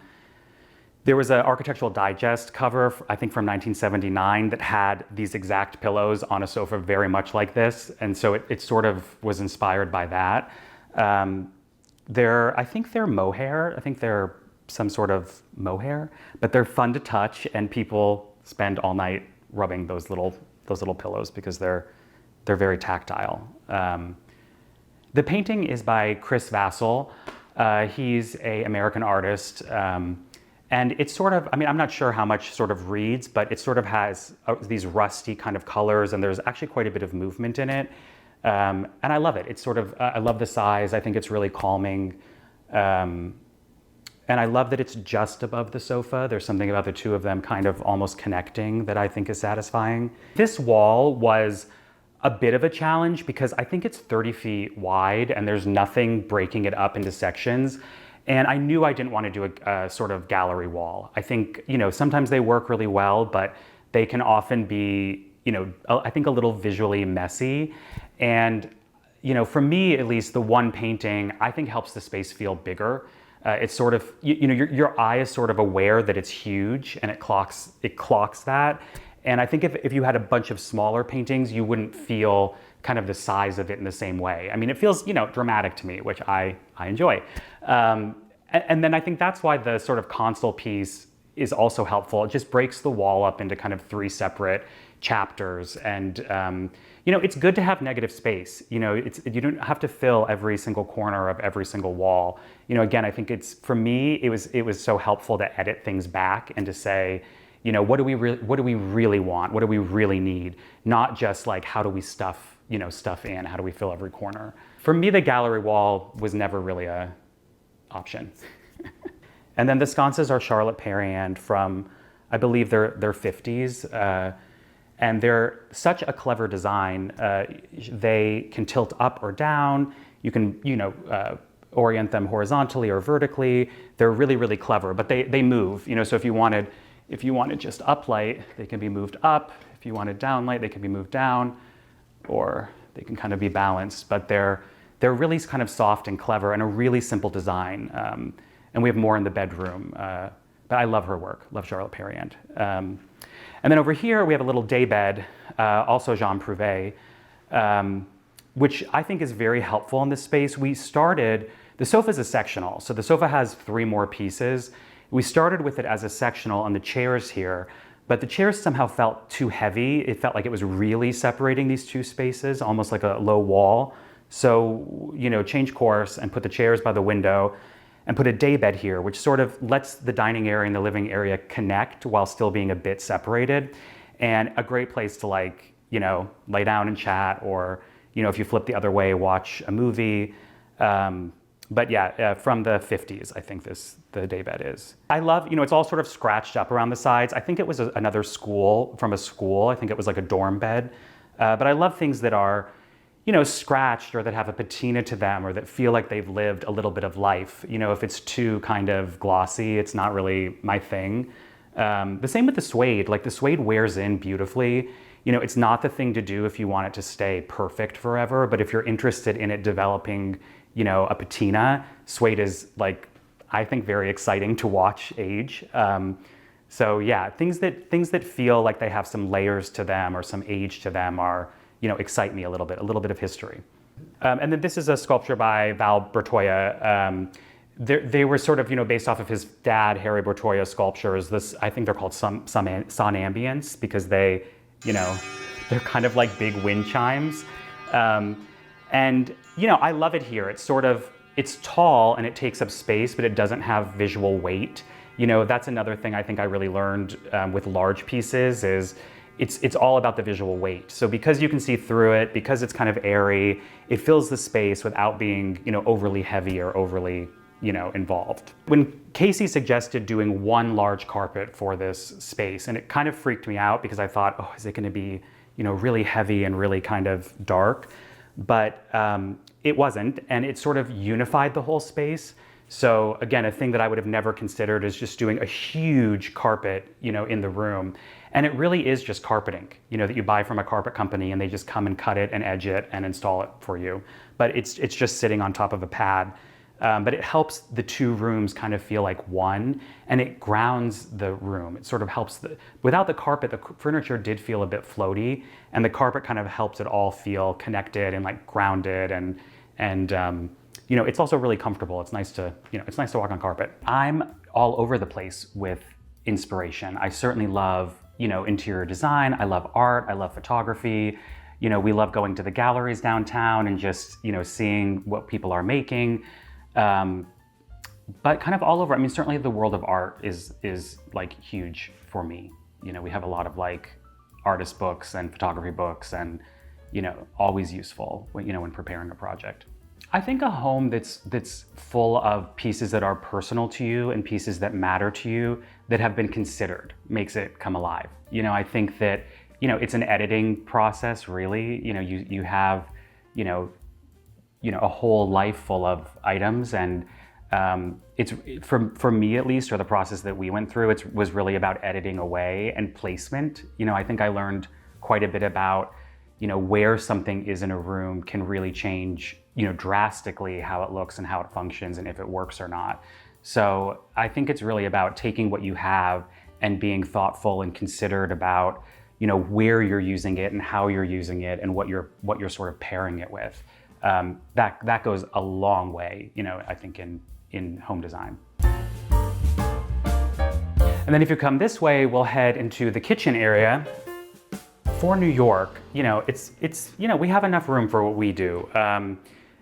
there was an Architectural Digest cover, I think from 1979, that had these exact pillows on a sofa very much like this. And so it sort of was inspired by that. I think they're mohair. I think they're some sort of mohair, but they're fun to touch and people spend all night rubbing those little pillows because they're very tactile. The painting is by Chris Vassell. He's an American artist. And it's sort of, I mean, I'm not sure how much sort of reads, but it sort of has these rusty kind of colors, and there's actually quite a bit of movement in it. And I love it. It's sort of, I love the size. I think it's really calming. And I love that it's just above the sofa. There's something about the two of them kind of almost connecting that I think is satisfying. This wall was a bit of a challenge because I think it's 30 feet wide and there's nothing breaking it up into sections. And I knew I didn't want to do a sort of gallery wall. I think, you know, sometimes they work really well, but they can often be, you know, I think a little visually messy. And, you know, for me, at least, the one painting, I think helps the space feel bigger. It's sort of, you know, your eye is sort of aware that it's huge and it clocks that. And I think if you had a bunch of smaller paintings, you wouldn't feel kind of the size of it in the same way. I mean, it feels, you know, dramatic to me, which I enjoy. And then I think that's why the sort of console piece is also helpful. It just breaks the wall up into kind of 3 separate chapters. And, you know, it's good to have negative space. You know, you don't have to fill every single corner of every single wall. You know, again, I think for me, it was so helpful to edit things back and to say, you know, what do we really want? What do we really need? Not just like, how do we stuff in? How do we fill every corner? For me, the gallery wall was never really a option. And then the sconces are Charlotte Perriand from, I believe they're 50s. And they're such a clever design. They can tilt up or down. You can, you know, orient them horizontally or vertically. They're really, really clever, but they move. You know, so if you wanted just up light, they can be moved up. If you wanted down light, they can be moved down, or they can kind of be balanced. But they're really kind of soft and clever and a really simple design. And we have more in the bedroom. But I love her work. Love Charlotte Perriand. And then over here, we have a little day bed, also Jean Prouvé, which I think is very helpful in this space. The sofa is a sectional, so the sofa has 3 more pieces. We started with it as a sectional on the chairs here, but the chairs somehow felt too heavy. It felt like it was really separating these 2 spaces, almost like a low wall. So, you know, change course and put the chairs by the window and put a day bed here, which sort of lets the dining area and the living area connect while still being a bit separated. And a great place to, like, you know, lay down and chat, or, you know, if you flip the other way, watch a movie. But yeah, from the 50s, I think the day bed is. I love, you know, it's all sort of scratched up around the sides. I think it was another from a school. I think it was like a dorm bed. But I love things that are, you know, scratched, or that have a patina to them, or that feel like they've lived a little bit of life. You know, if it's too kind of glossy, it's not really my thing. The same with the suede. Like, the suede wears in beautifully. You know, it's not the thing to do if you want it to stay perfect forever, but if you're interested in it developing, you know, a patina, suede is, like, I think very exciting to watch age. So yeah, things that feel like they have some layers to them or some age to them are, you know, excite me a little bit of history. And then this is a sculpture by Val Bertoia. They were sort of, you know, based off of his dad, Harry Bertoia's sculptures. I think they're called sonambients because they, you know, they're kind of like big wind chimes. And, you know, I love it here. It's tall and it takes up space, but it doesn't have visual weight. You know, that's another thing I think I really learned with large pieces is it's all about the visual weight. So because you can see through it, because it's kind of airy, it fills the space without being, you know, overly heavy or overly, you know, involved. When Casey suggested doing one large carpet for this space, and it kind of freaked me out because I thought, oh, is it going to be, you know, really heavy and really kind of dark? But it wasn't, and it sort of unified the whole space. So again, a thing that I would have never considered is just doing a huge carpet, you know, in the room. And it really is just carpeting, you know, that you buy from a carpet company and they just come and cut it and edge it and install it for you. But it's just sitting on top of a pad. But it helps the 2 rooms kind of feel like one, and it grounds the room. It sort of helps without the carpet, the furniture did feel a bit floaty, and the carpet kind of helps it all feel connected and like grounded, and you know, it's also really comfortable. It's nice to walk on carpet. I'm all over the place with inspiration. I certainly love interior design. I love art. I love photography. We love going to the galleries downtown and just, seeing what people are making. But kind of all over. I mean, certainly the world of art is like huge for me. We have a lot of like artist books and photography books, and always useful when preparing a project. I think a home that's full of pieces that are personal to you and pieces that matter to you that have been considered makes it come alive. I think that it's an editing process, really. You have a whole life full of items, and it's for me at least, or the process that we went through, it was really about editing away and placement. I think I learned quite a bit about where something is in a room can really change drastically how it looks and how it functions and if it works or not. So I think it's really about taking what you have and being thoughtful and considered about where you're using it and how you're using it and what you're sort of pairing it with. That goes a long way, I think in home design. And then if you come this way, we'll head into the kitchen area. For New York, it's we have enough room for what we do.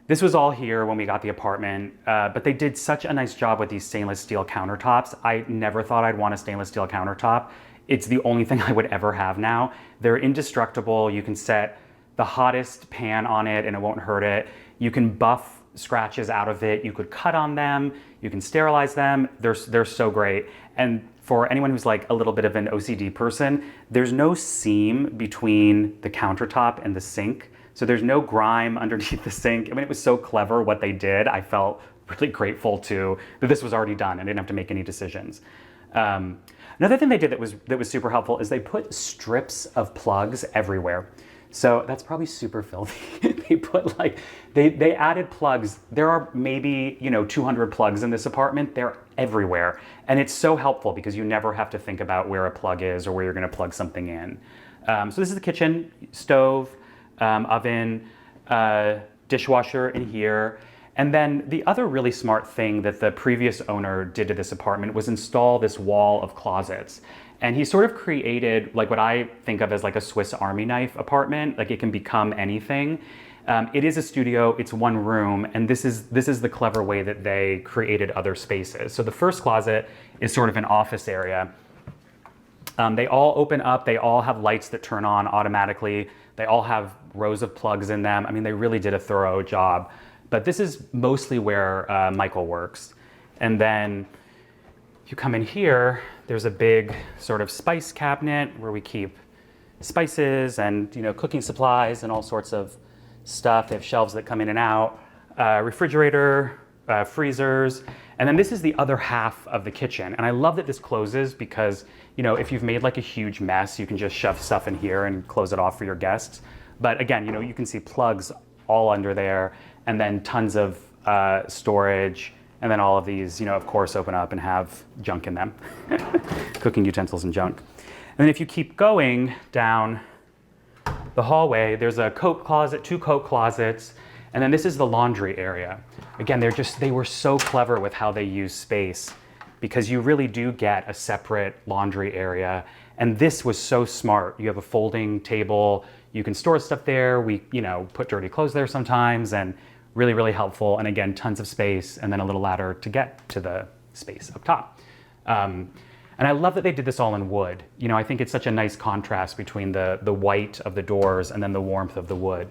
This was all here when we got the apartment, but they did such a nice job with these stainless steel countertops. I never thought I'd want a stainless steel countertop. It's the only thing I would ever have now. They're indestructible. You can set the hottest pan on it and it won't hurt it. You can buff scratches out of it. You could cut on them. You can sterilize them. They're so great. And for anyone who's like a little bit of an OCD person, there's no seam between the countertop and the sink. So there's no grime underneath the sink. I mean, it was so clever what they did. I felt really grateful that this was already done and I didn't have to make any decisions. Another thing they did that was super helpful is they put strips of plugs everywhere. So that's probably super filthy. They added plugs. There are maybe 200 plugs in this apartment. They're everywhere, and it's so helpful because you never have to think about where a plug is or where you're going to plug something in. So this is the kitchen: stove, oven, dishwasher in here. And then the other really smart thing that the previous owner did to this apartment was install this wall of closets. And he sort of created like what I think of as like a Swiss Army knife apartment. Like it can become anything. It is a studio, it's one room, and this is the clever way that they created other spaces. So the first closet is sort of an office area. They all open up, they all have lights that turn on automatically. They all have rows of plugs in them. I mean, they really did a thorough job. But this is mostly where Michael works. And then if you come in here, there's a big sort of spice cabinet where we keep spices and cooking supplies and all sorts of stuff. They have shelves that come in and out, refrigerator, freezers. And then this is the other half of the kitchen. And I love that this closes because if you've made like a huge mess, you can just shove stuff in here and close it off for your guests. But again, you can see plugs all under there, and then tons of storage, and then all of these, of course, open up and have junk in them, cooking utensils and junk. And then if you keep going down the hallway, there's a coat closet, 2 coat closets, and then this is the laundry area. Again, they were so clever with how they use space because you really do get a separate laundry area. And this was so smart. You have a folding table, you can store stuff there. We, put dirty clothes there sometimes, and really, really helpful. And again, tons of space, and then a little ladder to get to the space up top. And I love that they did this all in wood. I think it's such a nice contrast between the white of the doors and then the warmth of the wood.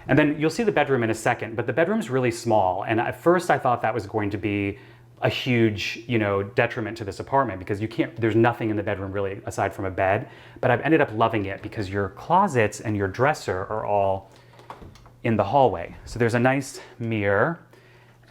And then you'll see the bedroom in a second, but the bedroom's really small. And at first I thought that was going to be a huge, detriment to this apartment because there's nothing in the bedroom really aside from a bed. But I've ended up loving it because your closets and your dresser are all in the hallway. So there's a nice mirror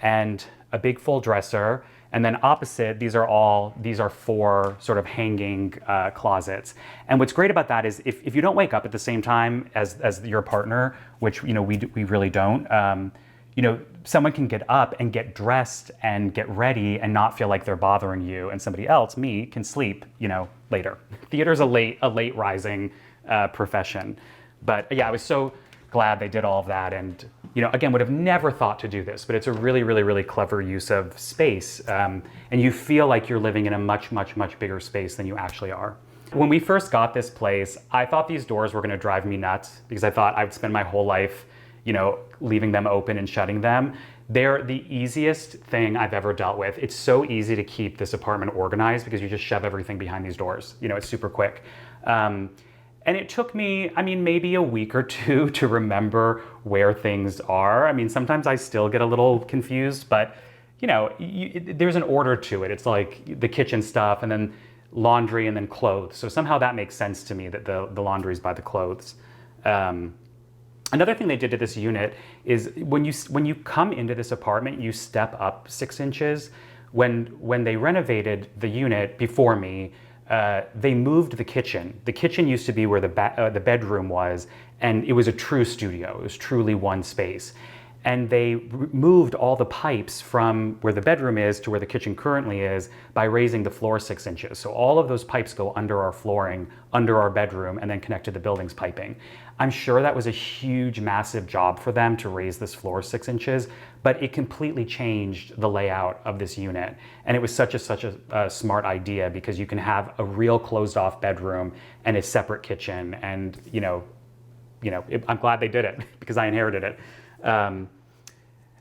and a big full dresser. And then opposite, these are 4 sort of hanging closets. And what's great about that is if you don't wake up at the same time as your partner, which we really don't, someone can get up and get dressed and get ready and not feel like they're bothering you, and somebody else, me, can sleep, later. Theater's a late rising profession. But yeah, I was so glad they did all of that, and again, would have never thought to do this, but it's a really, really, really clever use of space, and you feel like you're living in a much, much, much bigger space than you actually are. When we first got this place, I thought these doors were gonna drive me nuts because I thought I would spend my whole life, leaving them open and shutting them. They're the easiest thing I've ever dealt with. It's so easy to keep this apartment organized because you just shove everything behind these doors. It's super quick. And it took me, maybe a week or two to remember where things are. Sometimes I still get a little confused, but there's an order to it. It's like the kitchen stuff and then laundry and then clothes. So somehow that makes sense to me that the laundry's by the clothes. Another thing they did to this unit is when you come into this apartment, you step up 6 inches. When they renovated the unit before me, they moved the kitchen. The kitchen used to be where the bedroom was, and it was a true studio. It was truly one space. And they moved all the pipes from where the bedroom is to where the kitchen currently is by raising the floor 6 inches. So all of those pipes go under our flooring, under our bedroom, and then connect to the building's piping. I'm sure that was a huge, massive job for them to raise this floor 6 inches, but it completely changed the layout of this unit. And it was such a smart idea because you can have a real closed off bedroom and a separate kitchen. And I'm glad they did it because I inherited it. Then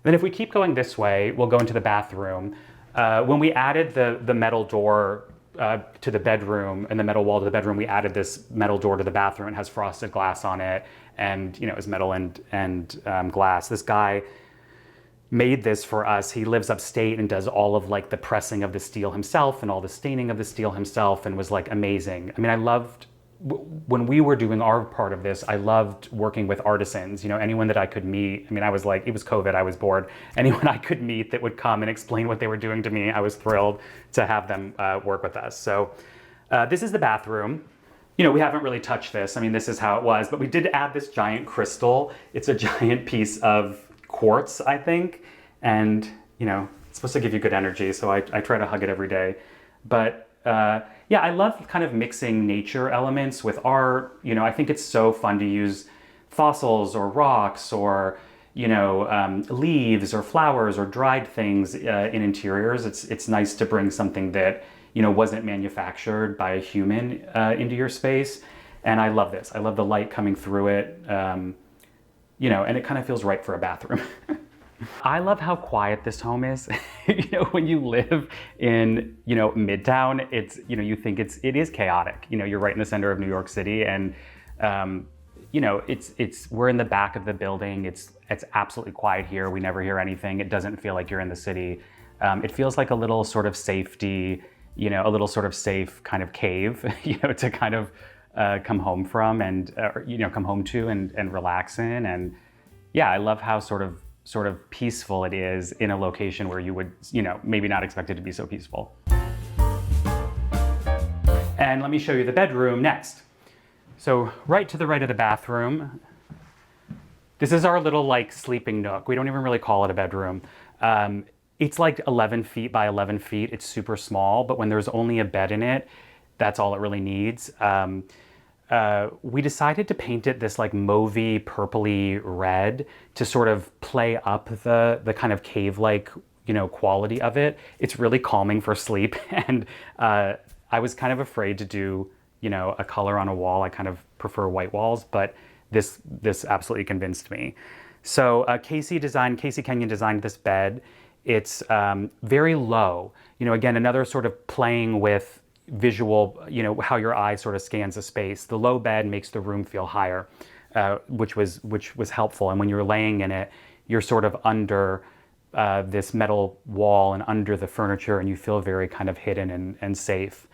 if we keep going this way, we'll go into the bathroom. When we added the metal door to the bedroom and the metal wall to the bedroom, we added this metal door to the bathroom. It has frosted glass on it, and it's metal and glass. This guy made this for us. He lives upstate and does all of the pressing of the steel himself and all the staining of the steel himself, and was amazing. I loved when we were doing our part of this, I loved working with artisans, anyone that I could meet. I was it was COVID, I was bored. Anyone I could meet that would come and explain what they were doing to me, I was thrilled to have them work with us. So this is the bathroom. We haven't really touched this. This is how it was, but we did add this giant crystal. It's a giant piece of quartz, I think. And, it's supposed to give you good energy. So I try to hug it every day. But yeah, I love kind of mixing nature elements with art. I think it's so fun to use fossils or rocks or, leaves or flowers or dried things in interiors. It's nice to bring something that, wasn't manufactured by a human into your space. And I love this. I love the light coming through it, and it kind of feels right for a bathroom. I love how quiet this home is. When you live in, Midtown, it's, you think it is chaotic. You're right in the center of New York City, and, we're in the back of the building. It's absolutely quiet here. We never hear anything. It doesn't feel like you're in the city. It feels like a little sort of safety, a little sort of safe kind of cave, to kind of come home from and, come home to and relax in. And yeah, I love how sort of peaceful it is in a location where you would, maybe not expect it to be so peaceful. And let me show you the bedroom next. So right to the right of the bathroom, this is our little sleeping nook. We don't even really call it a bedroom. It's 11 feet by 11 feet. It's super small, but when there's only a bed in it, that's all it really needs. We decided to paint it this mauvey, purpley red to sort of play up the kind of cave-like, quality of it. It's really calming for sleep. And I was kind of afraid to do, a color on a wall. I kind of prefer white walls, but this absolutely convinced me. So Casey Kenyon designed this bed. It's very low. Again, another sort of playing with visual, how your eye sort of scans a space. The low bed makes the room feel higher, which was helpful. And when you're laying in it, you're sort of under this metal wall and under the furniture, and you feel very kind of hidden and safe.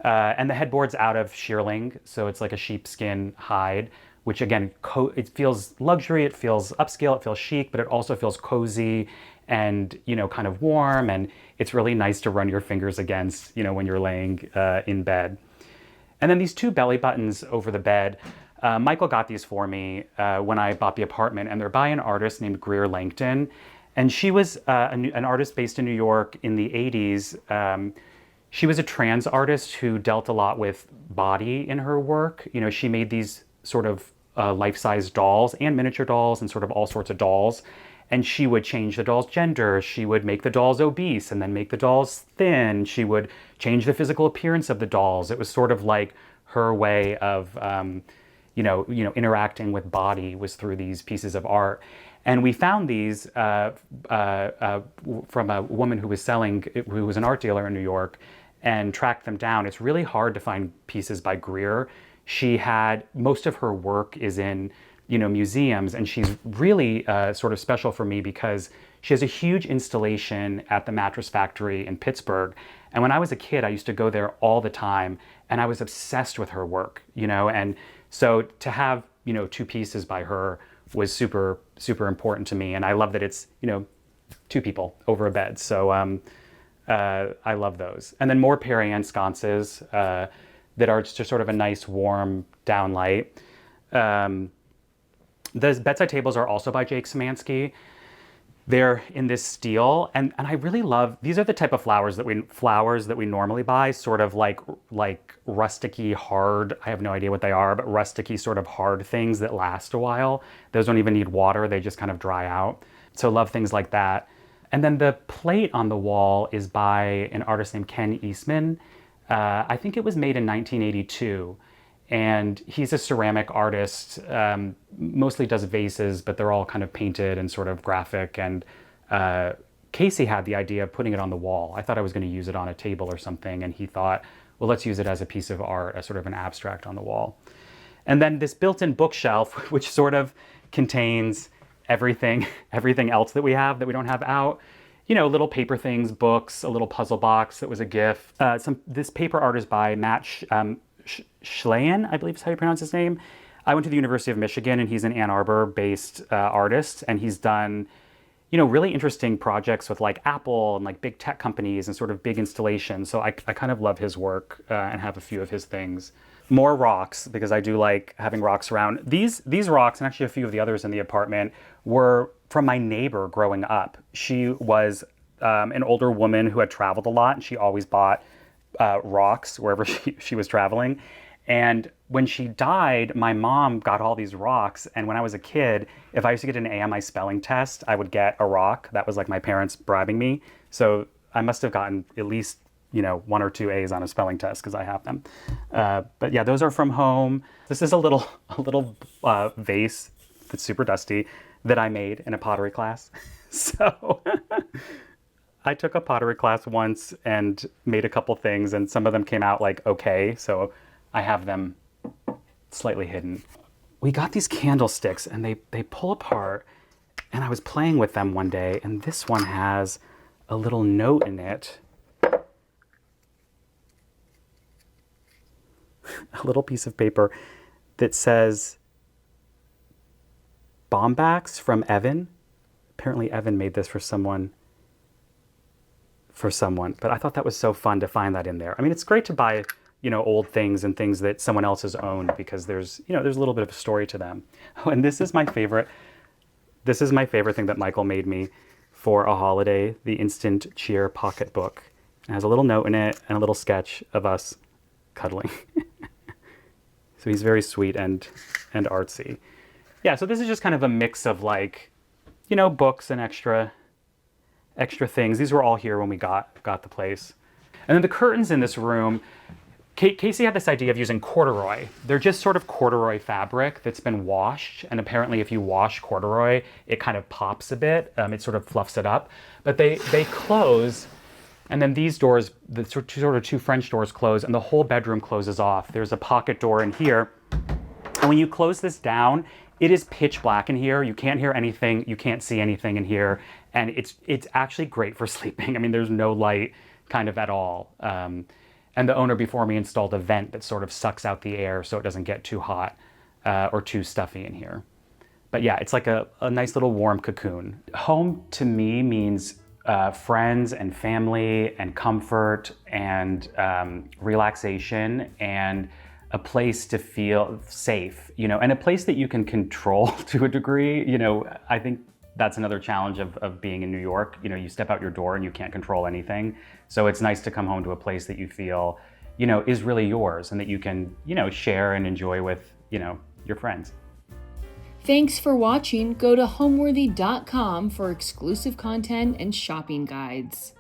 And the headboard's out of shearling, so it's like a sheepskin hide, which again, it feels luxury, it feels upscale, it feels chic, but it also feels cozy and, kind of warm. And it's really nice to run your fingers against, when you're laying in bed. And then these two belly buttons over the bed, Michael got these for me when I bought the apartment, and they're by an artist named Greer Langton. And she was an artist based in New York in the 80s. She was a trans artist who dealt a lot with body in her work. She made these sort of life-size dolls and miniature dolls and sort of all sorts of dolls. And she would change the doll's gender. She would make the dolls obese and then make the dolls thin. She would change the physical appearance of the dolls. It was sort of like her way of, interacting with body was through these pieces of art. And we found these from a woman who was an art dealer in New York, and tracked them down. It's really hard to find pieces by Greer. Most of her work is in, museums, and she's really sort of special for me because she has a huge installation at the Mattress Factory in Pittsburgh. And when I was a kid, I used to go there all the time, and I was obsessed with her work, and so to have, 2 pieces by her was super, super important to me. And I love that it's, 2 people over a bed. So I love those. And then more Perriand sconces that are just sort of a nice, warm downlight. The bedside tables are also by Jake Szymanski. They're in this steel, and I really love, these are the type of flowers that we normally buy, sort of like rusticy hard, I have no idea what they are, but rusticy sort of hard things that last a while. Those don't even need water, they just kind of dry out. So love things like that. And then the plate on the wall is by an artist named Ken Eastman. I think it was made in 1982. And he's a ceramic artist, mostly does vases, but they're all kind of painted and sort of graphic. And Casey had the idea of putting it on the wall. I thought I was going to use it on a table or something. And he thought, well, let's use it as a piece of art, as sort of an abstract on the wall. And then this built-in bookshelf, which sort of contains everything else that we don't have out. Little paper things, books, a little puzzle box that was a gift. This paper art is by Matt Schleyen, I believe is how you pronounce his name. I went to the University of Michigan, and he's an Ann Arbor-based artist, and he's done, really interesting projects with like Apple and like big tech companies and sort of big installations. So I kind of love his work and have a few of his things. More rocks, because I do like having rocks around. These rocks, and actually a few of the others in the apartment, were from my neighbor growing up. She was an older woman who had traveled a lot, and she always bought rocks wherever she was traveling. And when she died, my mom got all these rocks. And when I was a kid, if I used to get an A on my spelling test, I would get a rock. That was like my parents bribing me. So I must have gotten at least, 1 or 2 A's on a spelling test because I have them. But yeah, those are from home. This is a little vase that's super dusty that I made in a pottery class. So I took a pottery class once and made a couple things, and some of them came out like okay, so I have them slightly hidden. We got these candlesticks, and they pull apart, and I was playing with them one day, and this one has a little note in it. A little piece of paper that says Bombax from Evan. Apparently Evan made this for someone, but I thought that was so fun to find that in there. I mean, it's great to buy, old things and things that someone else has owned, because there's a little bit of a story to them. Oh, and this is my favorite thing that Michael made me for a holiday, the Instant Cheer pocketbook. It has a little note in it and a little sketch of us cuddling. So he's very sweet and artsy. Yeah, so this is just kind of a mix of like, books and extra things. These were all here when we got the place. And then the curtains in this room, Casey had this idea of using corduroy. They're just sort of corduroy fabric that's been washed. And apparently if you wash corduroy, it kind of pops a bit. It sort of fluffs it up. But they close, and then these doors, the sort of 2 French doors close, and the whole bedroom closes off. There's a pocket door in here. And when you close this down, it is pitch black in here. You can't hear anything. You can't see anything in here. And it's actually great for sleeping. I mean, there's no light kind of at all. And the owner before me installed a vent that sort of sucks out the air so it doesn't get too hot or too stuffy in here. But yeah, it's like a nice little warm cocoon. Home to me means friends and family and comfort and relaxation and a place to feel safe, and a place that you can control to a degree. I think that's another challenge of being in New York. You step out your door and you can't control anything. So it's nice to come home to a place that you feel, is really yours and that you can, share and enjoy with, your friends. Thanks for watching. Go to homeworthy.com for exclusive content and shopping guides.